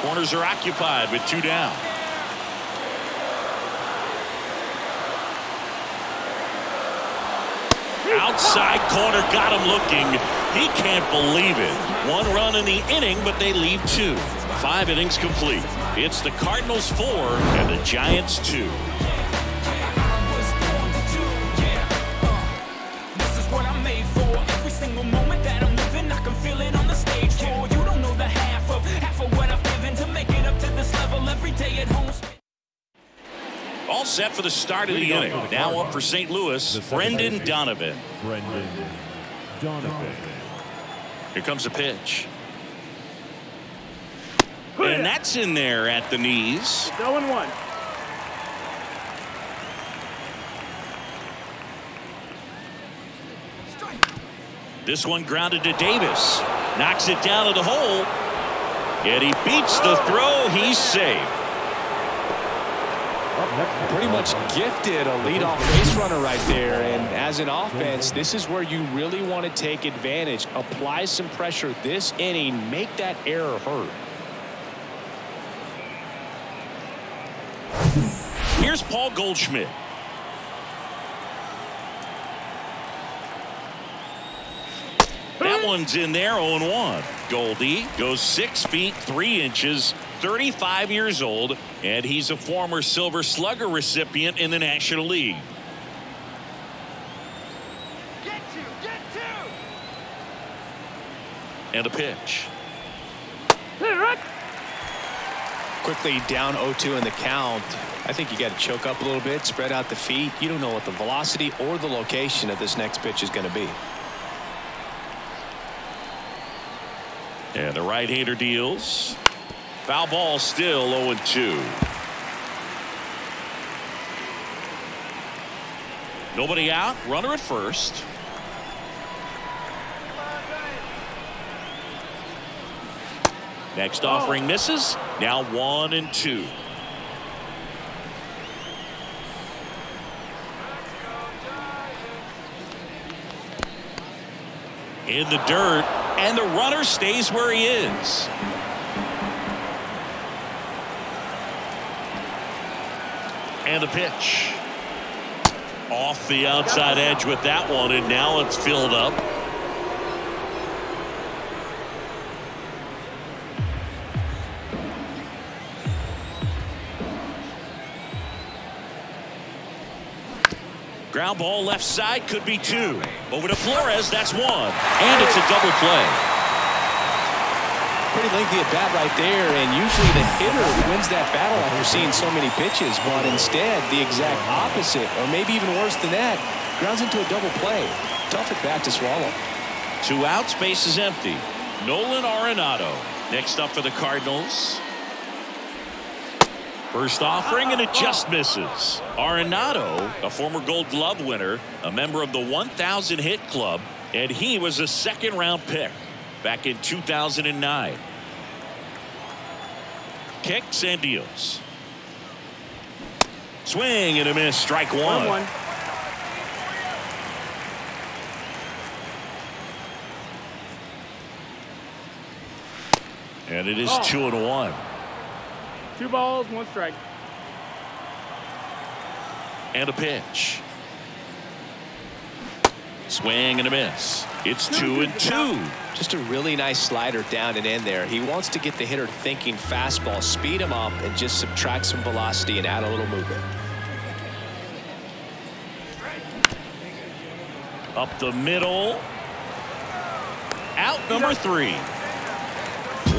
Corners are occupied with 2 down. Outside corner got him looking. He can't believe it. 1 run in the inning, but they leave 2. 5 innings complete. It's the Cardinals 4 and the Giants 2. This is what I'm made for. Every single moment that I'm living, I can feel it on the stage floor. You don't know the half of what I've given to make it up to this level every day at home. All set for the start of the inning. Now up for St. Louis, Brendan Donovan. Here comes a pitch. And that's in there at the knees. 0-1. This one grounded to Davis. Knocks it down to the hole. And he beats the throw. He's safe. Pretty much gifted a leadoff base runner right there. And as an offense, this is where you really want to take advantage. Apply some pressure this inning. Make that error hurt. Here's Paul Goldschmidt. That one's in there, 0-1. Goldie goes 6 feet 3 inches, 35 years old, and he's a former Silver Slugger recipient in the National League. Get two. And a pitch. Quickly down 0-2 in the count. I think you got to choke up a little bit, spread out the feet. You don't know what the velocity or the location of this next pitch is going to be. And the right-hander deals. Foul ball, still 0-2. Nobody out. Runner at first. Next offering misses. Now 1-2. In the dirt, and the runner stays where he is. And the pitch. Off the outside edge with that one, and now it's filled up. Ground ball left side, could be 2. Over to Flores, that's 1. And it's a double play. Pretty lengthy at bat right there, and usually the hitter wins that battle after seeing so many pitches, but instead the exact opposite, or maybe even worse than that, grounds into a double play. Tough at bat to swallow. 2 outs, base is empty. Nolan Arenado next up for the Cardinals. First offering, and it just misses. Arenado, a former Gold Glove winner, a member of the 1,000 hit club, and he was a second-round pick back in 2009. Kicks and deals. Swing and a miss, strike 1. And it is 2-1. 2 balls, 1 strike. And a pitch. Swing and a miss. It's 2-2. Just a really nice slider down and in there. He wants to get the hitter thinking fastball, speed him up, and just subtract some velocity and add a little movement. Up the middle. Out number 3.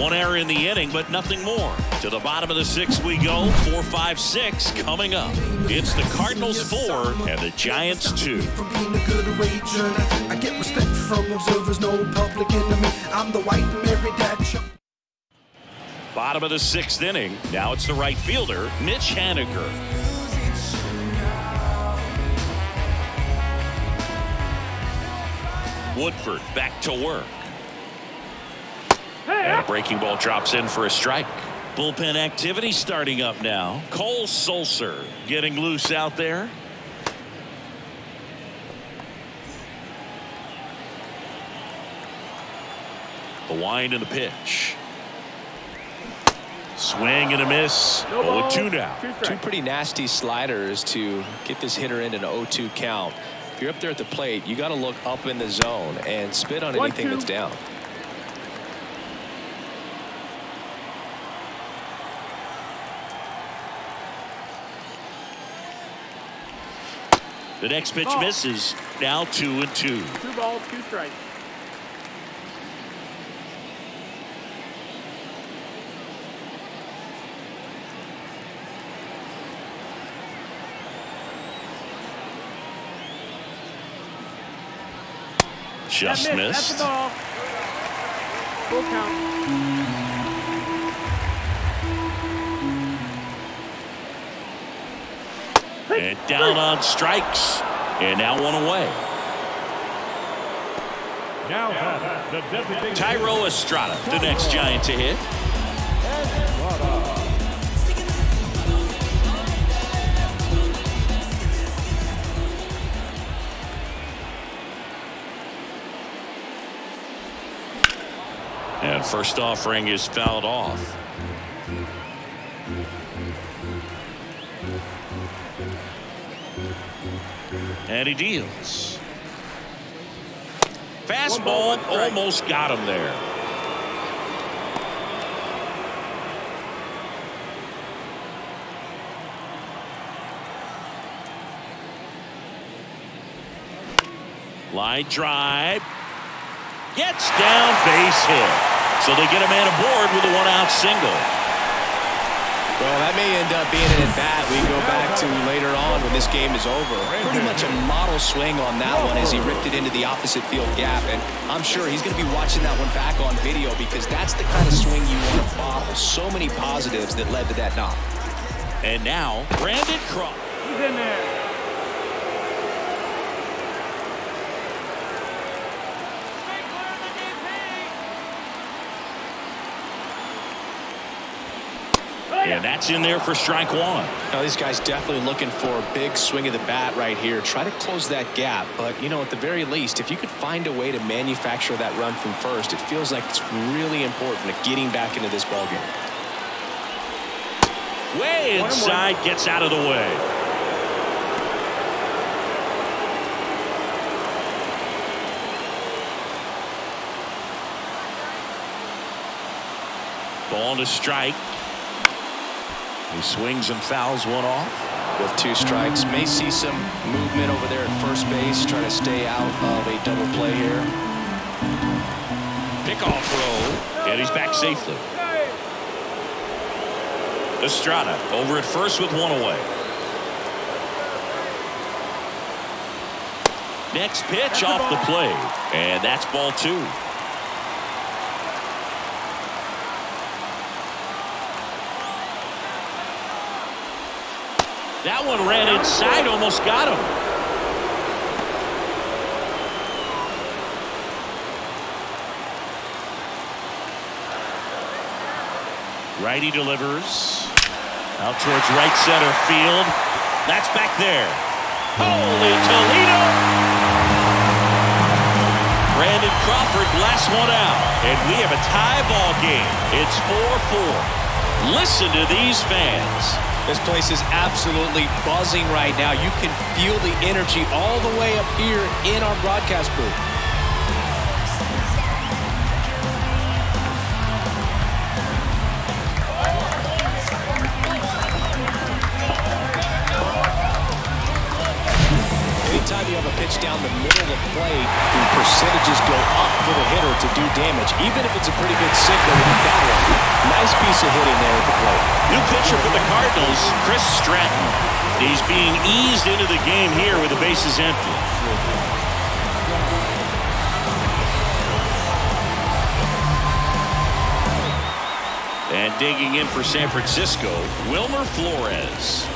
1 error in the inning, but nothing more. To the bottom of the 6th we go. 4-5-6 coming up. It's the Cardinals 4 and the Giants 2. I get respect from observers, no public enemy. I'm the white Mary Dad. Bottom of the 6th inning. Now it's the right fielder, Mitch Haniger. Woodford back to work. And a breaking ball drops in for a strike. Bullpen activity starting up now. Cole Sulser getting loose out there. The wind and the pitch. Swing and a miss. 0-2 now. 2 pretty nasty sliders to get this hitter in an 0-2 count. If you're up there at the plate, you got to look up in the zone and spit on anything that's down. The next pitch misses. Now 2-2. 2 balls, 2 strikes. Just missed. That's the ball. Full count. And down on strikes. And now 1 away. Now the designated Tyro Estrada, the next Giant to hit. And first offering is fouled off. And he deals. Fastball almost got him there. Line drive. Gets down, base hit. So they get a man aboard with a one-out single. Well, that may end up being an at-bat we go back to later on when this game is over. Pretty much a model swing on that one as he ripped it into the opposite field gap. And I'm sure he's going to be watching that one back on video because that's the kind of swing you want to bottle. So many positives that led to that knock. And now, Brandon Croft. He's in there. And that's in there for strike one. Now, these guys definitely looking for a big swing of the bat right here. Try to close that gap. But, you know, at the very least, if you could find a way to manufacture that run from first, it feels like it's really important at getting back into this ballgame. Way inside, gets out of the way. Ball to strike. He swings and fouls one off. With 2 strikes, may see some movement over there at first base, trying to stay out of a double play here. Pickoff throw, and he's back safely. Estrada over at first with one away. Next pitch off the plate, and that's ball 2. That one ran inside, almost got him. Righty delivers. Out towards right center field. That's back there. Holy Toledo! Brandon Crawford blasts one out. And we have a tie ball game. It's 4-4. Listen to these fans. This place is absolutely buzzing right now. You can feel the energy all the way up here in our broadcast booth. Anytime you have a pitch down the middle of the plate, the percentages go up for the hitter to do damage, even if it's a pretty good sinker with that one. Nice piece of hitting there at the plate. New pitcher for the Cardinals, Chris Stratton. He's being eased into the game here with the bases empty. And digging in for San Francisco, Wilmer Flores.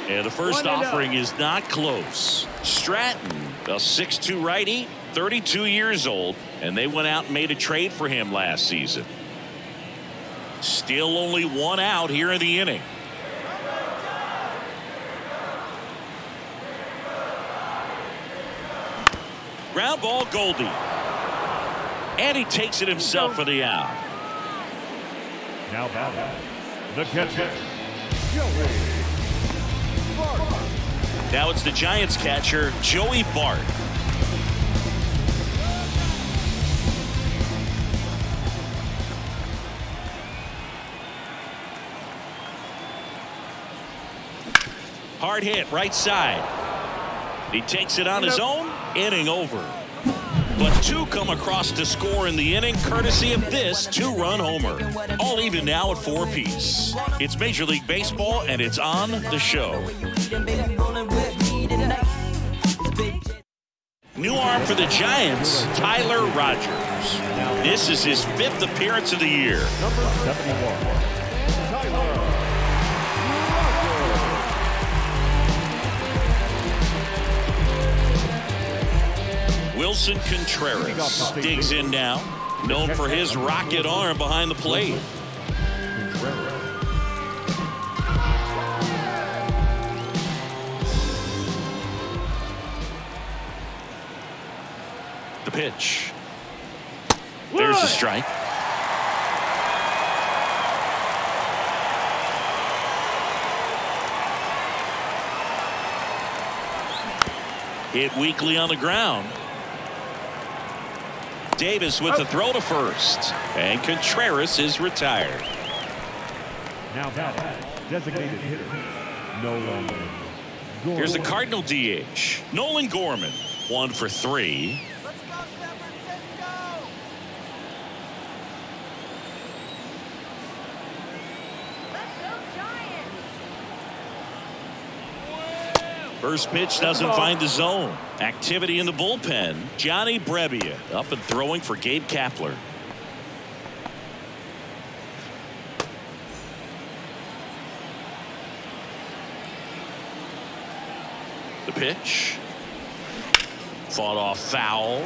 And the first offering is not close. Stratton, a 6'2" righty, 32 years old, and they went out and made a trade for him last season. Still only one out here in the inning. Ground ball, Goldie. And he takes it himself for the out. Now batting, the catcher, Joey. Now it's the Giants catcher, Joey Bart. Hard hit, right side. He takes it on his own, inning over. But 2 come across to score in the inning, courtesy of this 2-run homer. All even now at 4 apiece. It's Major League Baseball, and it's on the show. New arm for the Giants, Tyler Rogers. This is his 5th appearance of the year. Number 71, Tyler Rogers. Wilson Contreras digs in now, known for his rocket arm behind the plate. The pitch. There's a strike. Hit weakly on the ground. Davis with the throw to first. And Contreras is retired. Now batting, designated hitter, Nolan Gorman. Here's the Cardinal DH, Nolan Gorman. 1 for 3. First pitch doesn't find the zone. Activity in the bullpen. Johnny Brebbia up and throwing for Gabe Kapler. The pitch. Fought off foul.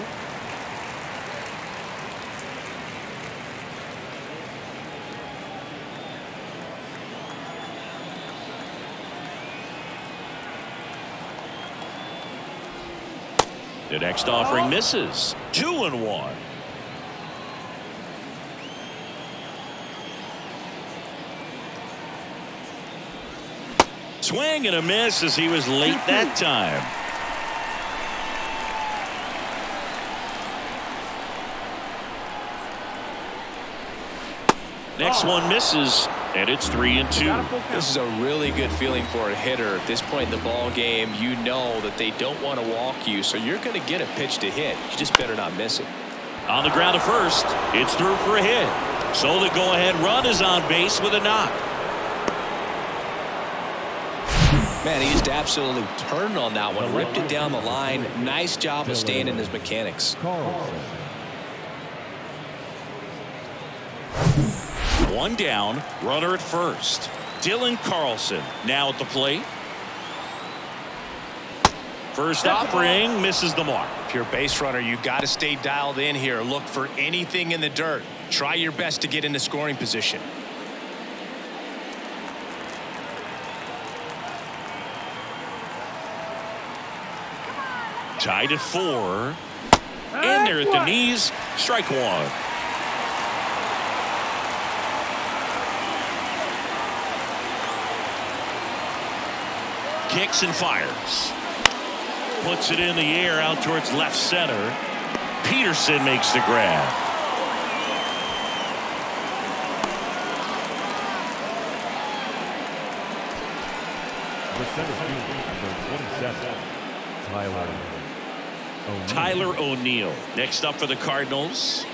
The next offering misses. 2-1. Swing and a miss as he was late that time. Next one misses, and it's 3-2. This is a really good feeling for a hitter. At this point in the ball game, you know that they don't want to walk you, so you're going to get a pitch to hit. You just better not miss it. On the ground at first, it's through for a hit. So the go-ahead run is on base with a knock. Man, he just absolutely turned on that one, ripped it down the line. Nice job of staying in his mechanics. Carlson. One down, runner at first. Dylan Carlson now at the plate. First offering misses the mark. If you're a base runner, you got to stay dialed in here. Look for anything in the dirt. Try your best to get into scoring position. Tied at 4. And they're at the knees. Strike 1. Kicks and fires. Puts it in the air out towards left center. Peterson makes the grab. The center fielder, number 27, Tyler O'Neill. Next up for the Cardinals.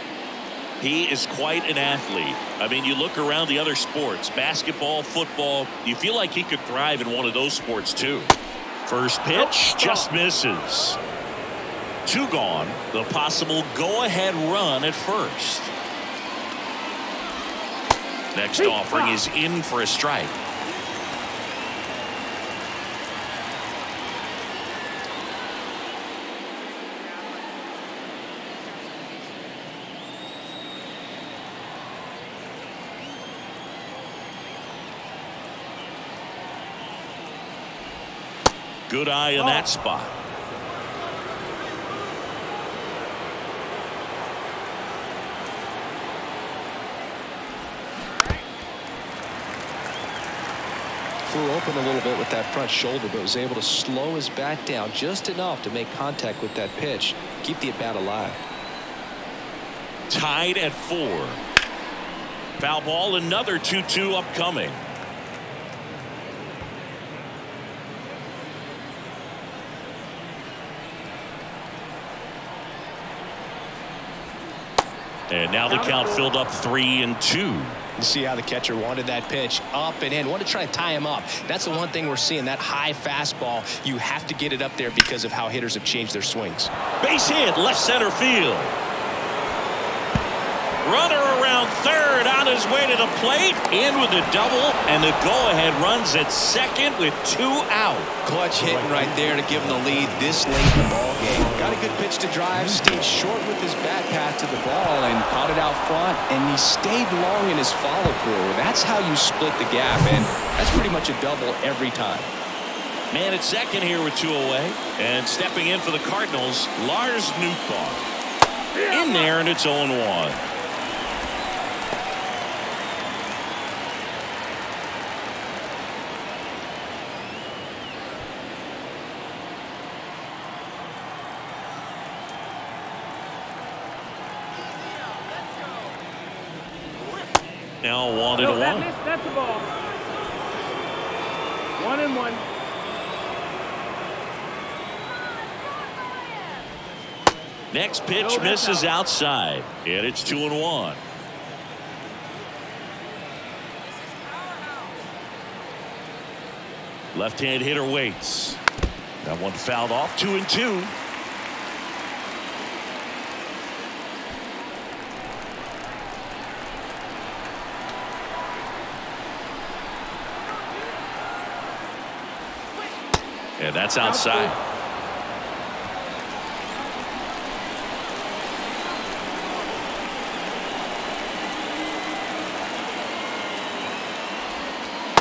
He is quite an athlete. I mean, you look around the other sports, basketball, football, you feel like he could thrive in one of those sports too. First pitch just misses. 2 gone. The possible go-ahead run at first. Next offering is in for a strike. Good eye in that spot. Flew open a little bit with that front shoulder, but was able to slow his bat down just enough to make contact with that pitch. Keep the at-bat alive. Tied at 4. Foul ball, another 2-2 upcoming. And now the count filled up 3-2. You see how the catcher wanted that pitch up and in. Want to try and tie him up. That's the one thing we're seeing, that high fastball. You have to get it up there because of how hitters have changed their swings. Base hit, left center field. Runner around third, out his way to the plate, in with the double, and the go-ahead runs at second with 2 out. Clutch hitting right there to give him the lead this late in the ball game. Got a good pitch to drive, stayed short with his bat path to the ball, and caught it out front, and he stayed long in his follow-through. That's how you split the gap, and that's pretty much a double every time. Man at second here with 2 away, and stepping in for the Cardinals, Lars Nootbaar. In there, and it's 0-1. Now 1-1. That's the ball. 1-1. Next pitch misses outside, and it's 2-1. Left-hand hitter waits. That one fouled off. 2-2. And that's outside.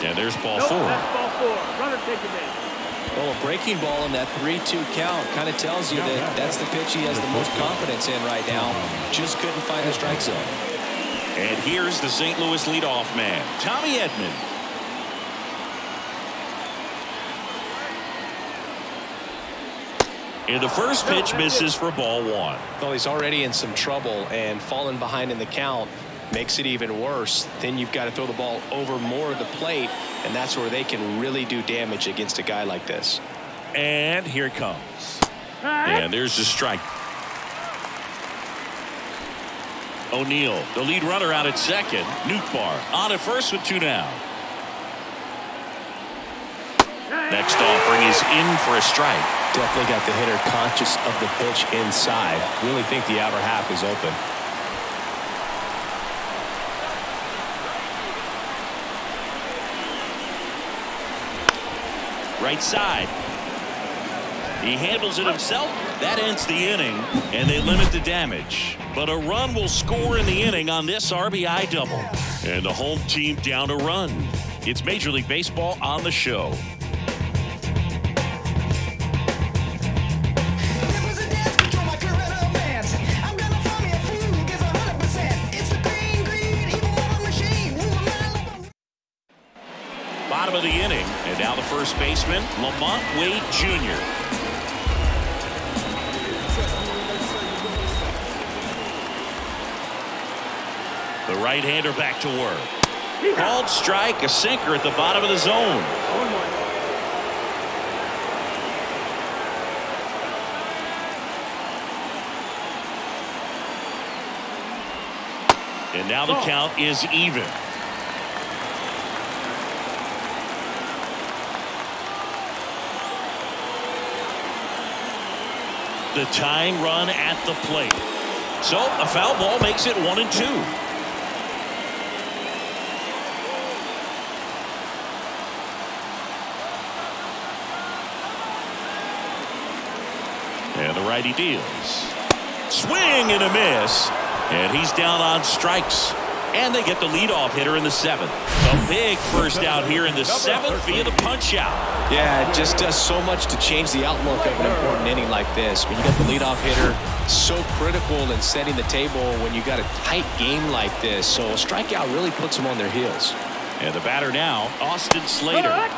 And there's ball 4. That's ball 4. Runner take a base. Well, a breaking ball in that 3-2 count kind of tells you that that's the pitch he has the most confidence in right now. Just couldn't find the strike zone. And here's the St. Louis leadoff man, Tommy Edman. And the first pitch misses for ball 1. Well, he's already in some trouble, and falling behind in the count makes it even worse. Then you've got to throw the ball over more of the plate, and that's where they can really do damage against a guy like this. And here it comes. And there's the strike. O'Neill, the lead runner, out at second. Nootbaar on at first with 2 down. Next offering is in for a strike. Definitely got the hitter conscious of the pitch inside. Really think the outer half is open. Right side. He handles it himself. That ends the inning, and they limit the damage. But a run will score in the inning on this RBI double. And the home team down a run. It's Major League Baseball on the show. Bottom of the inning, and now the first baseman, Lamont Wade Jr. The right-hander back to work. Called strike, a sinker at the bottom of the zone. And now the count is even. The tying run at the plate. So a foul ball makes it 1-2. And the righty deals. Swing and a miss. And he's down on strikes. And they get the leadoff hitter in the 7th. A big first out here in the 7th via the punch out. Yeah, it just does so much to change the outlook of an important inning like this. When you got the leadoff hitter, so critical in setting the table when you got a tight game like this. So a strikeout really puts them on their heels. And the batter now, Austin Slater.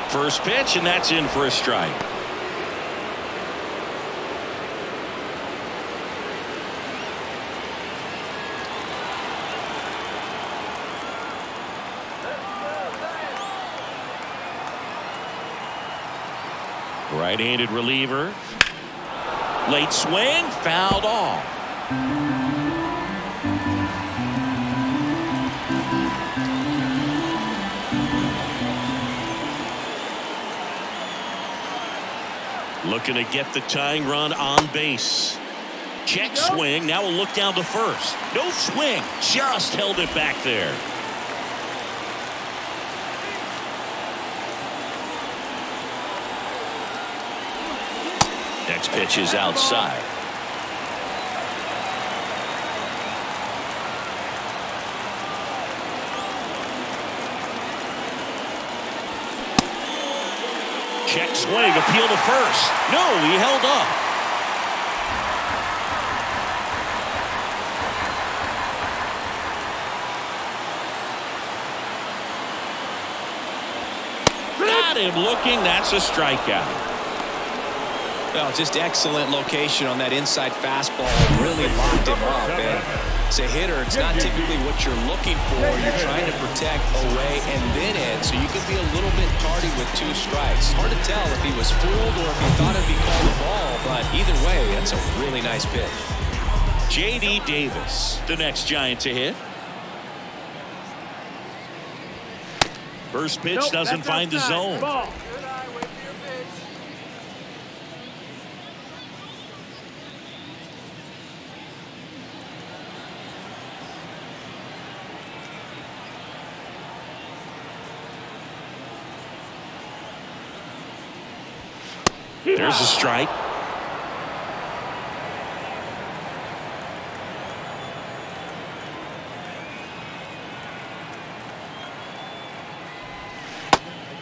First pitch, and that's in for a strike. Right-handed reliever. Late swing, fouled off. Looking to get the tying run on base. Check swing. Now a look down to first. No swing. Just held it back there. Next pitch is outside. Check swing, appeal to first. No, he held up. Got him looking. That's a strikeout. Well, just excellent location on that inside fastball. Really locked him up. And as a hitter, it's not typically what you're looking for. You're trying to protect away and then in, so you can be a little bit tardy with 2 strikes. Hard to tell if he was fooled or if he thought it'd be called a ball, but either way, that's a really nice pitch. J.D. Davis, the next Giant to hit. First pitch doesn't find the zone. Ball. There's a strike.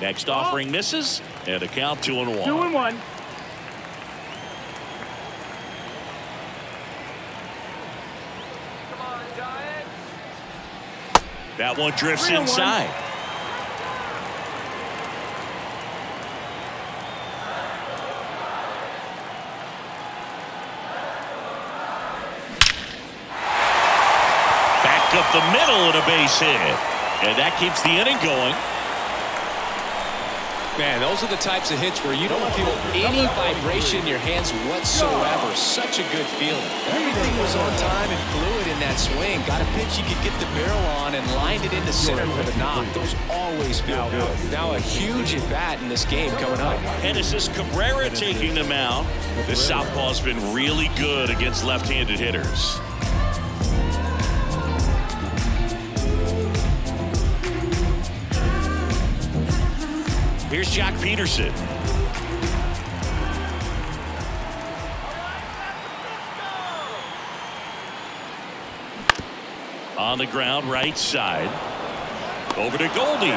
Next offering misses, and a count 2-1. 2-1. That one drifts inside. Back up the middle and a base hit. And that keeps the inning going. Man, those are the types of hits where you don't feel any vibration in your hands whatsoever. Such a good feeling. Everything was on time and fluid in that swing. Got a pitch you could get the barrel on and lined it into center for the knock. Those always feel good. Now a huge at-bat in this game coming up. And this is Cabrera taking the mound. This southpaw's been really good against left-handed hitters. Here's Jock Peterson. On the ground, right side. Over to Goldie.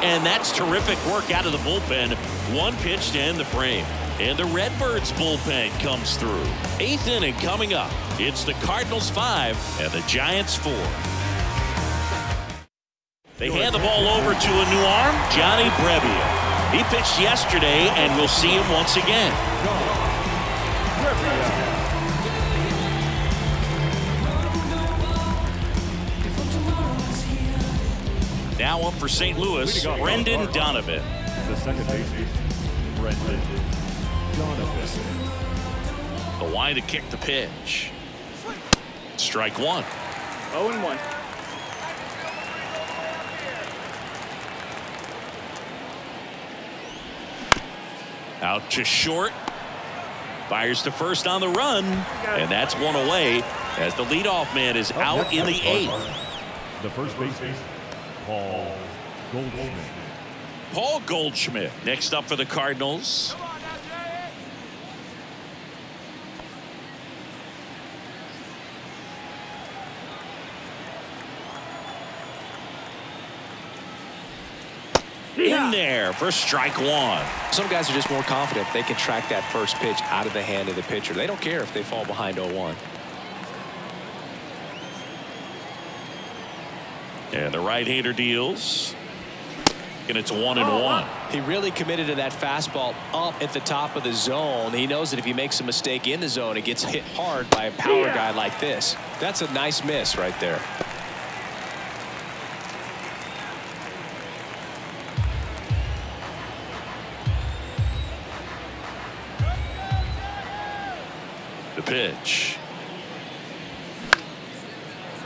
And that's terrific work out of the bullpen. One pitch to end the frame. And the Redbirds bullpen comes through. 8th inning coming up. It's the Cardinals 5 and the Giants 4. They hand the ball over to a new arm, Johnny Brebbia. He pitched yesterday, and we'll see him once again. Now up for St. Louis, Brendan Donovan. The second baseman, Brendan Donovan. The wide to kick the pitch. Strike one. 0-1. Out to short. Fires to first on the run. And that's one away as the leadoff man is out in the 8th. The first baseman, Paul Goldschmidt. Paul Goldschmidt next up for the Cardinals. In there for strike one. Some guys are just more confident they can track that first pitch out of the hand of the pitcher. They don't care if they fall behind 0-1. And the right-hander deals. And it's 1-1. He really committed to that fastball up at the top of the zone. He knows that if he makes a mistake in the zone, it gets hit hard by a power guy like this. That's a nice miss right there. The pitch.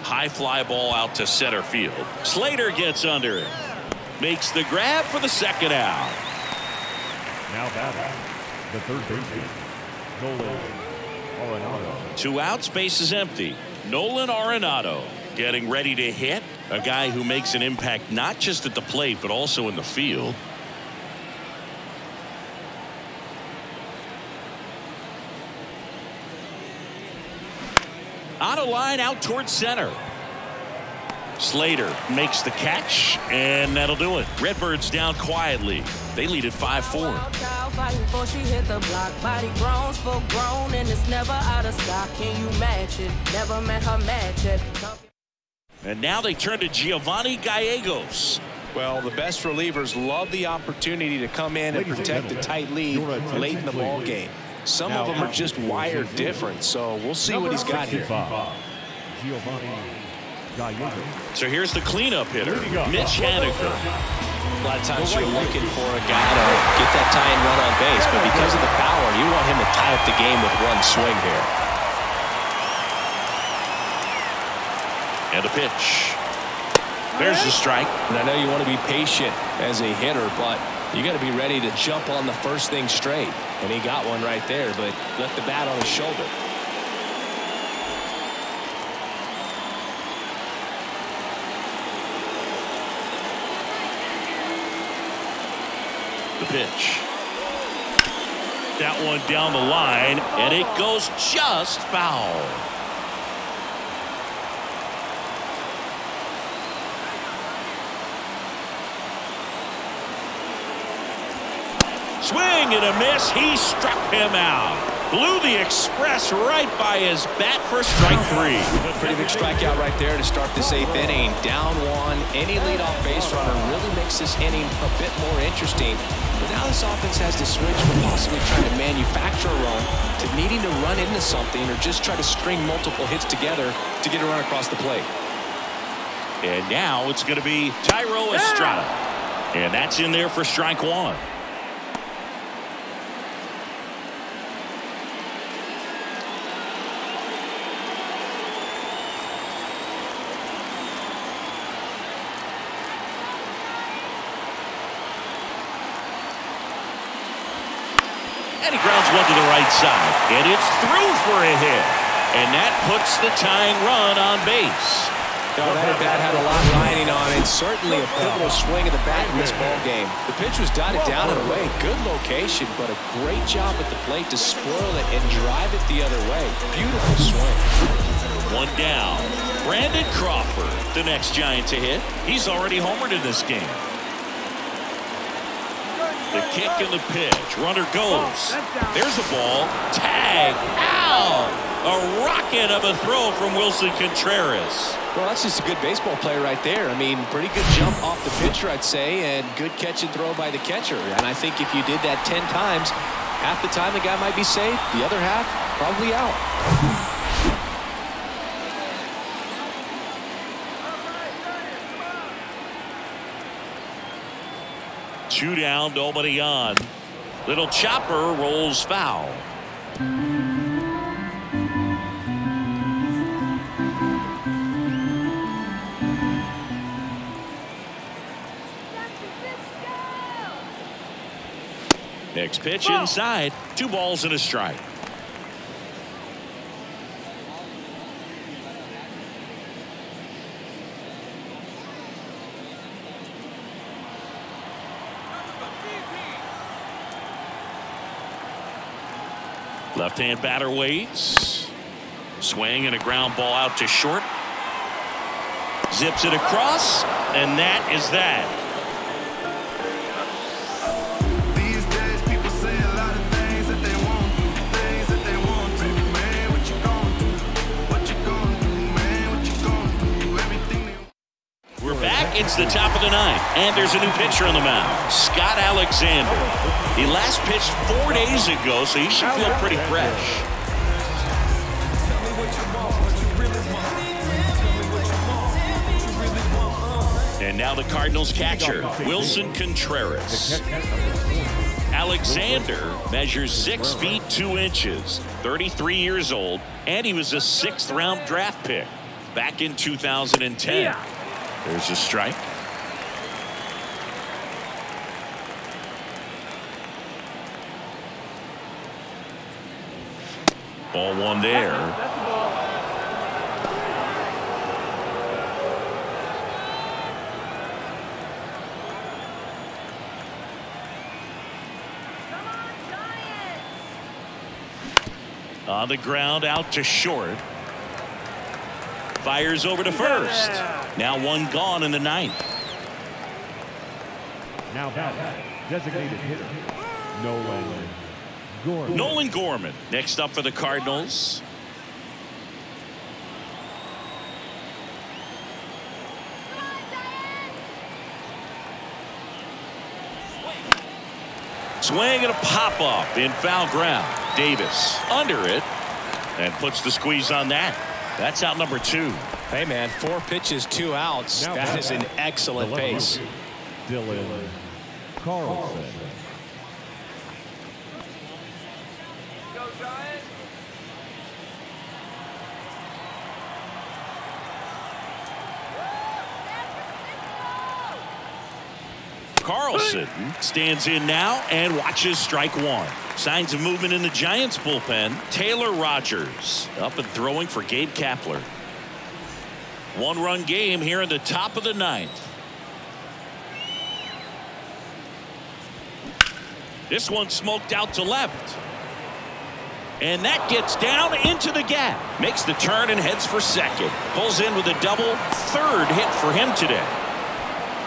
High fly ball out to center field. Slater gets under it. Makes the grab for the second out. Now batting, the third baseman, Nolan Arenado. 2 outs, base is empty. Nolan Arenado getting ready to hit. A guy who makes an impact not just at the plate but also in the field. On a line out towards center. Slater makes the catch, and that'll do it. Redbirds down quietly. They lead at 5-4. Fighting before she hit the block. Body grown, full grown, and it's never out of stock. Can you match it? Never met her match it. And now they turn to Giovanni Gallegos. Well, the best relievers love the opportunity to come in and protect a tight lead late in the ball game. Some of them are just wired different, so we'll see what he's got here. Giovanni Gallegos. So here's the cleanup hitter, Mitch Haniger. A lot of times you're looking for a guy to get that tying run on base, but because of the power, you want him to tie up the game with one swing here. And a pitch. There's the strike. And I know you want to be patient as a hitter, but you got to be ready to jump on the first thing straight. And he got one right there, but left the bat on his shoulder. The pitch. That one down the line, and it goes just foul. Swing and a miss. He struck him out. Blew the express right by his bat for strike 3. Pretty big strikeout right there to start this 8th inning. Down 1. Any leadoff base runner really makes this inning a bit more interesting. But now this offense has to switch from possibly trying to manufacture a run to needing to run into something or just try to string multiple hits together to get a run across the plate. And now it's going to be Thairo Estrada. And that's in there for strike 1. And he grounds one to the right side. And it's through for a hit. And that puts the tying run on base. That at bat had a lot riding on it. Certainly a pivotal swing of the bat in this ball game. The pitch was dotted down and away. Good location, but a great job at the plate to spoil it and drive it the other way. Beautiful swing. One down. Brandon Crawford, the next Giant to hit. He's already homered in this game. The kick and the pitch. Runner goes. There's a ball. Tag. Ow! A rocket of a throw from Wilson Contreras. Well, that's just a good baseball play right there. I mean, pretty good jump off the pitcher, I'd say, and good catch and throw by the catcher. And I think if you did that 10 times, half the time the guy might be safe. The other half, probably out. 2 down, nobody on. Little chopper rolls foul. Next pitch inside. 2 balls and a strike. Left-hand batter waits. Swing and a ground ball out to short. Zips it across, and that is that. These days people say a lot of things that they won't do, things that they won't do. Man, what you gonna do? What you gonna do, man? What you gonna do? Everything they... We're back. It's the top of the 9th, and there's a new pitcher on the mound, Scott Alexander. He last pitched 4 days ago, so he should feel pretty fresh. And now the Cardinals catcher, Wilson Contreras. Alexander measures 6 feet 2 inches, 33 years old, and he was a 6th round draft pick back in 2010. There's a strike. Ball one there. That's the ball. On the ground, out to short. Fires over to first. Now one gone in the ninth. Now batting, designated hitter, Nolan Gorman. Nolan Gorman next up for the Cardinals. Swing and a pop-up in foul ground. Davis under it and puts the squeeze on that. That's out number 2. Hey, man, 4 pitches, 2 outs. Now that is an excellent pace. Dylan Carlson. Go, Giants. Carlson stands in now and watches strike one. Signs of movement in the Giants bullpen. Taylor Rogers up and throwing for Gabe Kapler. One-run game here in the top of the ninth. This one smoked out to left. And that gets down into the gap. Makes the turn and heads for second. Pulls in with a double. Third hit for him today.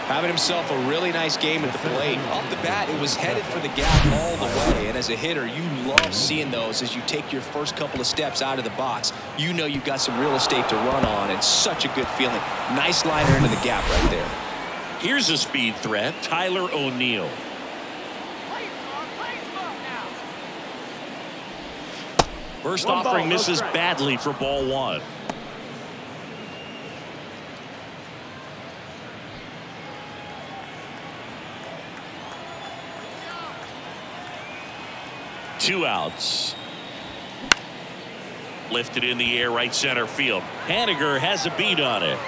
Having himself a really nice game at the plate. Off the bat, it was headed for the gap all the way. And as a hitter, you love seeing those as you take your first couple of steps out of the box. You know you've got some real estate to run on, and such a good feeling. Nice liner into the gap right there. Here's a speed threat, Tyler O'Neill. First offering misses badly for ball one. Two outs. Lifted in the air, right center field. Haniger has a beat on it.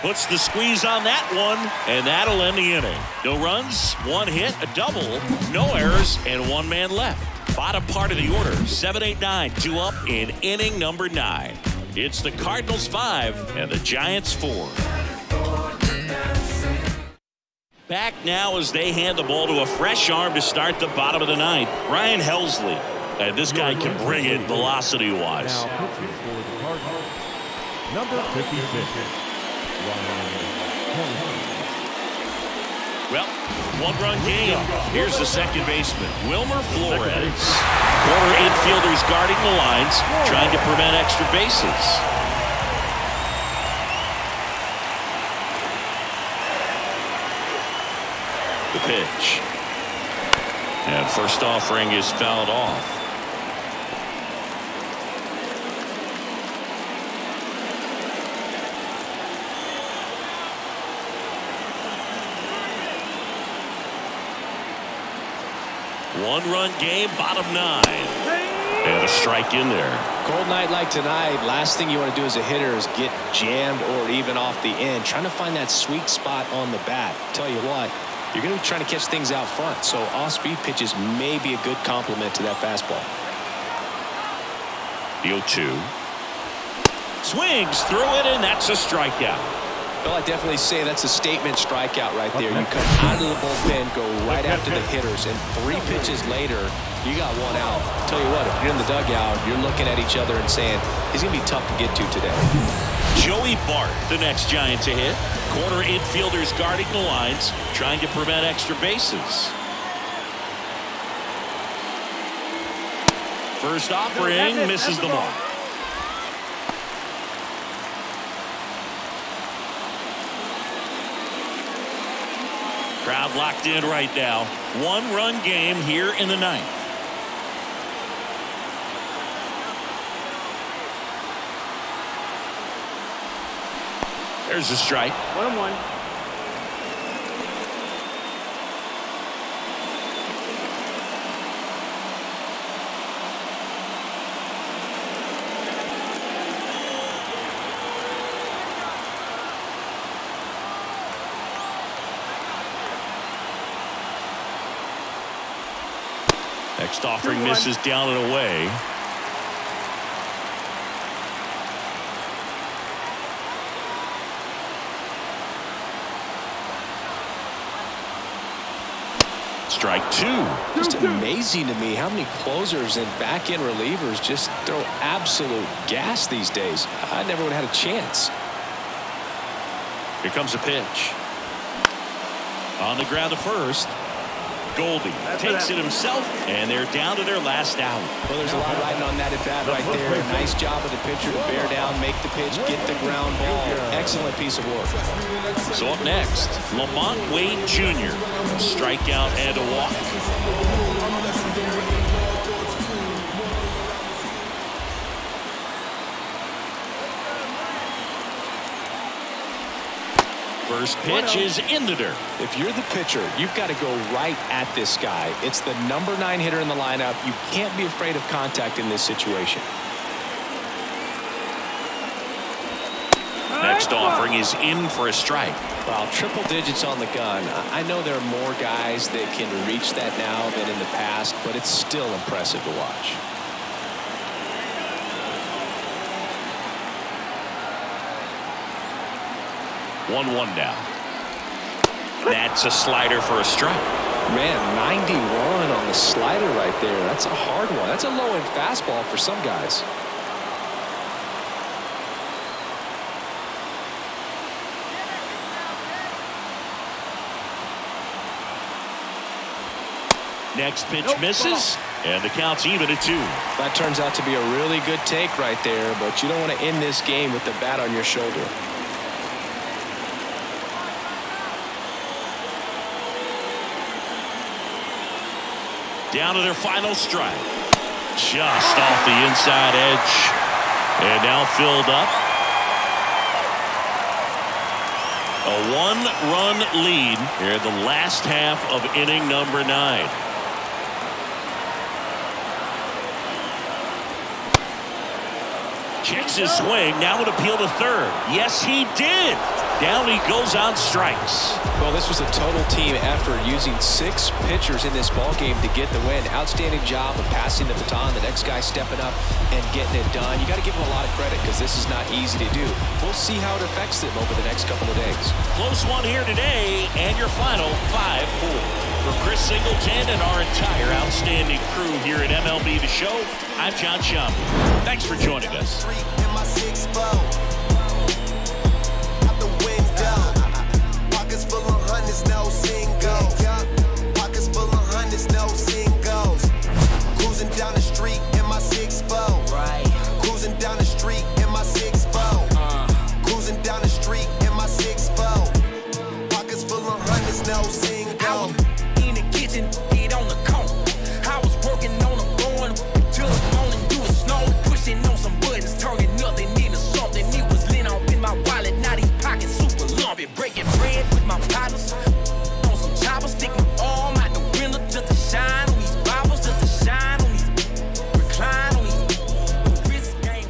Puts the squeeze on that one, and that'll end the inning. No runs, 1 hit, a double, no errors, and 1 man left. Bottom part of the order, 7, 8, 9, 2 up in inning number 9. It's the Cardinals 5 and the Giants 4. Back now as they hand the ball to a fresh arm to start the bottom of the ninth. Ryan Helsley. And this guy can bring it velocity-wise. Now pitching for the Cardinals, number 56, Ryan Helsley. Well, 1-run game. Here's the second baseman, Wilmer Flores. Corner infielders guarding the lines, trying to prevent extra bases. The pitch. And first offering is fouled off. One-run game, bottom 9. And a strike in there. Cold night like tonight, last thing you want to do as a hitter is get jammed or even off the end. Trying to find that sweet spot on the bat. Tell you what, you're going to be trying to catch things out front. So off-speed pitches may be a good complement to that fastball. The 0-2. Swings through it, and that's a strikeout. Well, I definitely say that's a statement strikeout right there. You come out of the bullpen, go right after the hitters, and 3 pitches later, you got 1 out. Tell you what, if you're in the dugout, you're looking at each other and saying, he's going to be tough to get to today. Joey Bart, the next Giant to hit. Corner infielders guarding the lines, trying to prevent extra bases. First offering misses the mark. Crowd locked in right now. 1-run game here in the ninth. There's a strike. 1-1. Next offering misses down and away. Strike two. Just amazing to me how many closers and back-end relievers just throw absolute gas these days. I never would have had a chance. Here comes a pitch. On the ground to first. Goldie takes it himself, and they're down to their last out. Well, there's a lot riding on that at bat right there. Nice job of the pitcher to bear down, make the pitch, get the ground ball. Excellent piece of work. So up next, Lamont Wade Jr. A strikeout and a walk. First pitch is in the dirt. If you're the pitcher, you've got to go right at this guy. It's the number 9 hitter in the lineup. You can't be afraid of contact in this situation. Next offering is in for a strike. Well, triple digits on the gun. I know there are more guys that can reach that now than in the past, but it's still impressive to watch. One down. That's a slider for a strike. Man, 91 on the slider right there. That's a hard one. That's a low-end fastball for some guys. Next pitch misses, and the count's even at 2. That turns out to be a really good take right there, but you don't want to end this game with the bat on your shoulder. Down to their final strike. Just off the inside edge. And now filled up. A 1-run lead here in the last half of inning number 9. Checks his swing. Now would appeal to third. Yes, he did. Down he goes on strikes. Well, this was a total team effort, using 6 pitchers in this ball game to get the win. Outstanding job of passing the baton. The next guy stepping up and getting it done. You got to give him a lot of credit because this is not easy to do. We'll see how it affects them over the next couple of days. Close one here today, and your final 5-4. For Chris Singleton and our entire outstanding crew here at MLB The Show, I'm John Shambi. Thanks for joining us. Pockets full of hundreds, no singles. Pockets full of hundreds, no singles. Cruising down the street in my 6'4". Right. Cruising down the street in my 6'4". Cruising down the street in my 6'4". Pockets full of hundreds, no singles. In the kitchen, eat on the corner. I was working on a phone till the morning, you was snowing, pushing on some buttons, turning nothing into something. It was lit up in my wallet, now these pockets super lumpy. Breaking bread with my partners on some choppers, stick my arm out the window just to shine on these bobbers, just to shine on these, recline on these wrist game.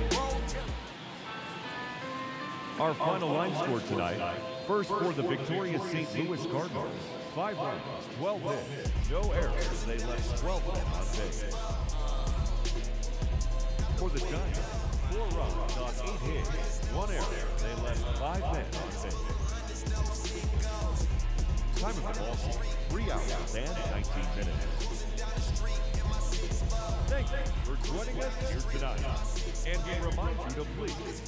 Our final line score tonight. First for the victorious St. Louis Cardinals. 5 runs, 12 hits, no errors. They left 12 men on base. For the Giants, 4 runs on 8 hits, 1 error. They left 5 men on base. Time of the ball, 3 hours and 19 minutes. Thank you for joining us here tonight. And we remind you to please